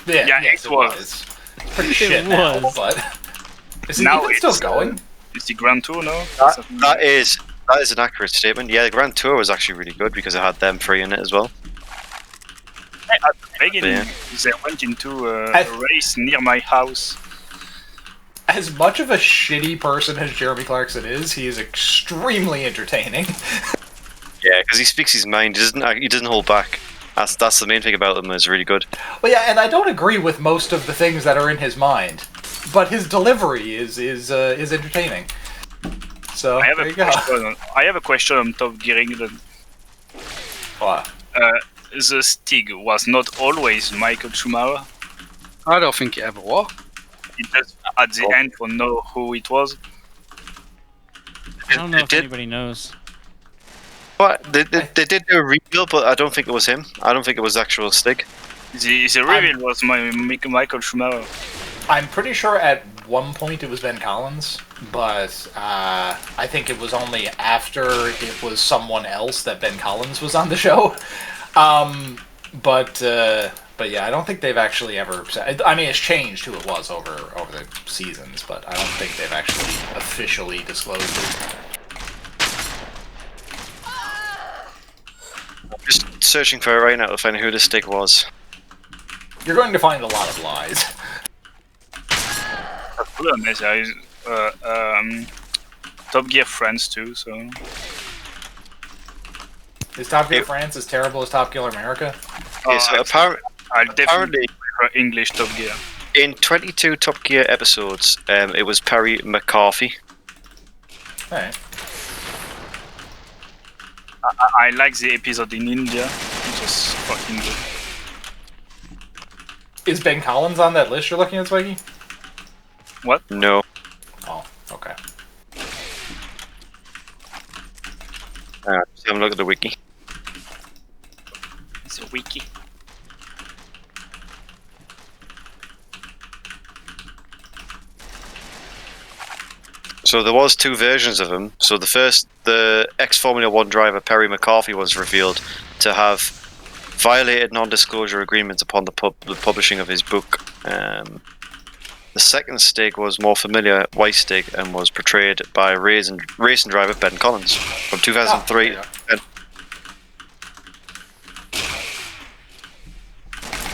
Yeah, Yeah, yes, it was. It's pretty shit now, was. but... Is it Now even still it's, going? It's the Grand Tour now. That is an accurate statement. Yeah, the Grand Tour was actually really good because it had them 3 in it as well. At the beginning, Yeah. they went into a race near my house. As much of a shitty person as Jeremy Clarkson is, he is extremely entertaining. Yeah, because he speaks his mind. He doesn't hold back. That's the main thing about him. Is really good. Well, yeah, and I don't agree with most of the things that are in his mind, but his delivery is entertaining. So I have there a you go. question on Top Gear England. What? The Stig was not always Michael Schumacher. I don't think it ever was. It just at the end we know who it was. I don't know It if did. anybody knows. But they did do a reveal, but I don't think it was him. I don't think it was actual Stig. The reveal was Michael Schumacher. I'm pretty sure at one point it was Ben Collins, but I think it was only after it was someone else that Ben Collins was on the show. But yeah, I don't think they've actually ever. I mean, it's changed who it was over the seasons, but I don't think they've actually officially disclosed it. searching for it right now to find out who this stick was. You're going to find a lot of lies. The problem is Top Gear Friends too, so... Is Top Gear France as terrible as Top Gear America? Yes, I definitely apparently prefer English Top Gear. in 22 Top Gear episodes, it was Perry McCarthy. Alright. I like the episode in India, which was fucking good. Is Ben Collins on that list you're looking at, Swaggy? What? No. Oh, okay. Just have a look at the wiki. It's a wiki. So there was two versions of him. So the ex-Formula 1 driver Perry McCarthy was revealed to have violated non-disclosure agreements upon the publishing of his book. The second Stig was more familiar, White Stig, and was portrayed by racing driver Ben Collins from 2003.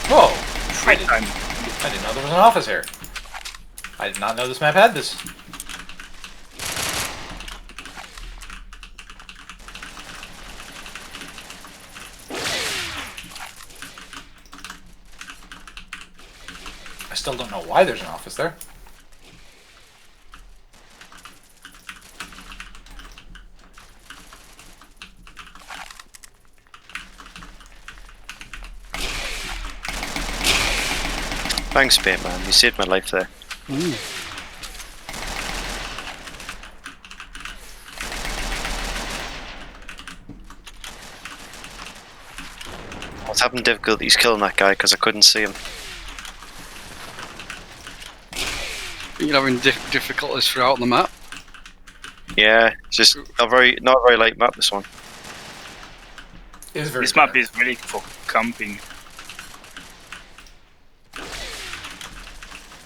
Whoa! Free time. I didn't know there was an office here. I did not know this map had this. I still don't know why there's an office there. Thanks, Bateman. You saved my life there. I was having difficulties killing that guy because I couldn't see him. You're having difficulties throughout the map. Yeah, it's just not a very light map, this one. This map is really for camping.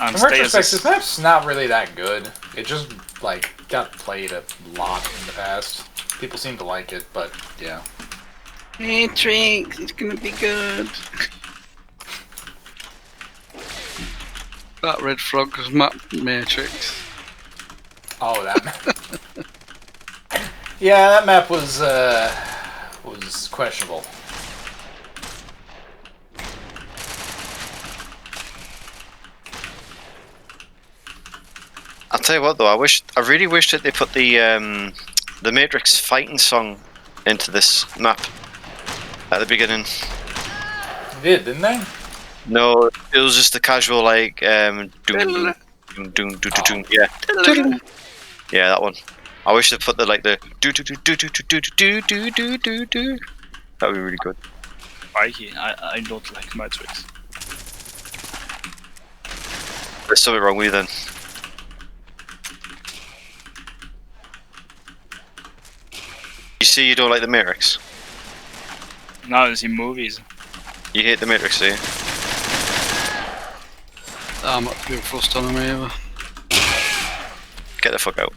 In retrospect, this map's not really that good. It just, like, got played a lot in the past. People seem to like it, but, yeah. Hey, Trix, it's gonna be good. That Red Frog's map matrix. Oh, that map. Yeah, that map was questionable. I'll tell you what though, I really wish that they put the Matrix fighting song into this map at the beginning. They did, didn't they? No, it was just the casual like doom, doom, doom, doom, doom, yeah. Yeah, that one. I wish they put the like the do do do do do do do do do do do. That would be really good. I don't like Matrix. There's something wrong with you then. You see, you don't like the Matrix. No, it's in movies. You hate the Matrix, do you? I'm not too fussed on him either. Get the fuck out.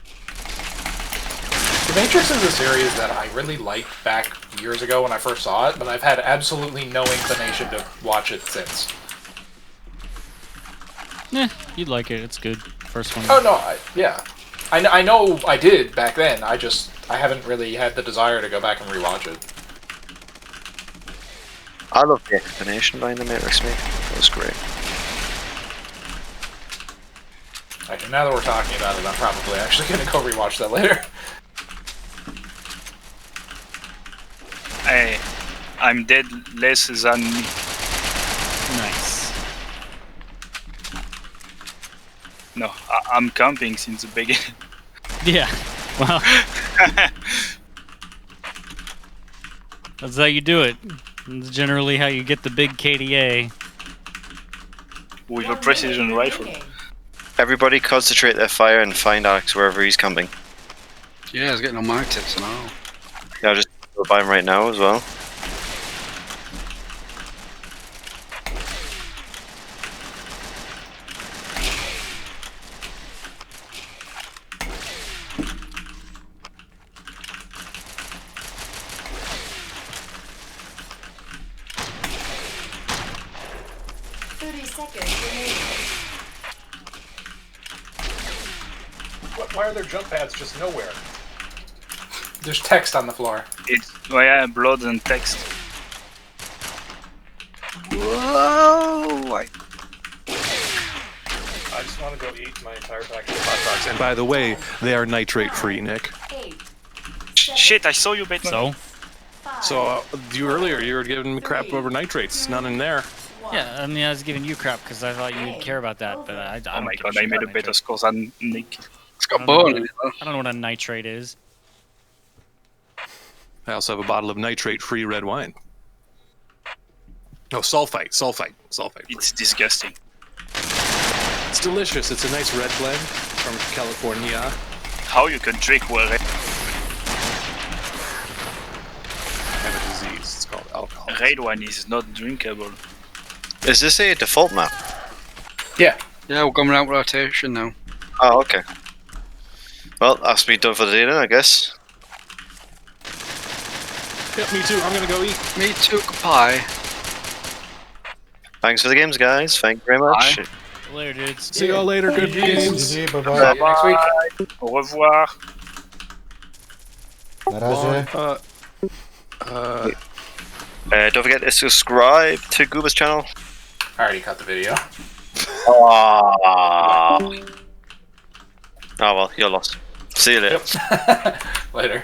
The Matrix is a series that I really liked back years ago when I first saw it, but I've had absolutely no inclination to watch it since. You'd like it. It's good. First one. Oh no, yeah. I know I did back then. I haven't really had the desire to go back and rewatch it. I love the explanation behind the Matrix, mate. That was great. Actually, now that we're talking about it, I'm probably actually going to go rewatch that later. Hey, I'm dead less than me. Nice. No, I'm camping since the beginning. Yeah. Well. That's how you do it. It's generally how you get the big KDA. With a precision rifle. Everybody concentrate their fire and find Alex wherever he's camping. Yeah, I was getting on my tips and all. Yeah, I'll just go by him right now as well. seconds remaining. Why are there jump pads just nowhere? There's text on the floor. It's yeah, blood and text. Whoa! I just want to go eat my entire pack of Hot dogs. And by the way, they are nitrate free, Nick. 8, Shit, I saw you, Batman. So, 5, So you earlier you were giving me crap over nitrates. None in there. 1. yeah, I mean, I was giving you crap because I thought you'd care about that, but I Oh don't my give god, shit I made a about better nitrate. score than Nick. It's I got don't know bone what in a- it, though. I don't know what a nitrate is. I also have a bottle of nitrate-free red wine. No, sulfite. It's disgusting. It's delicious. It's a nice red blend from California. How you can drink well? I have a disease. It's called alcohol. Red wine is not drinkable. Is this a default map? Yeah. Yeah, we're going out rotation now. Oh, okay. Well, that's me done for the day then, I guess. Yep, me too. I'm gonna go eat. Me too, goodbye. Thanks for the games, guys. Thank you very much. Bye. Later, dudes. See y'all later. Good games. GG, bye bye. See you next week. Au revoir. Na razie. Don't forget to subscribe to Gooba's channel. I already cut the video. Oh well, you're lost. See you later. Later.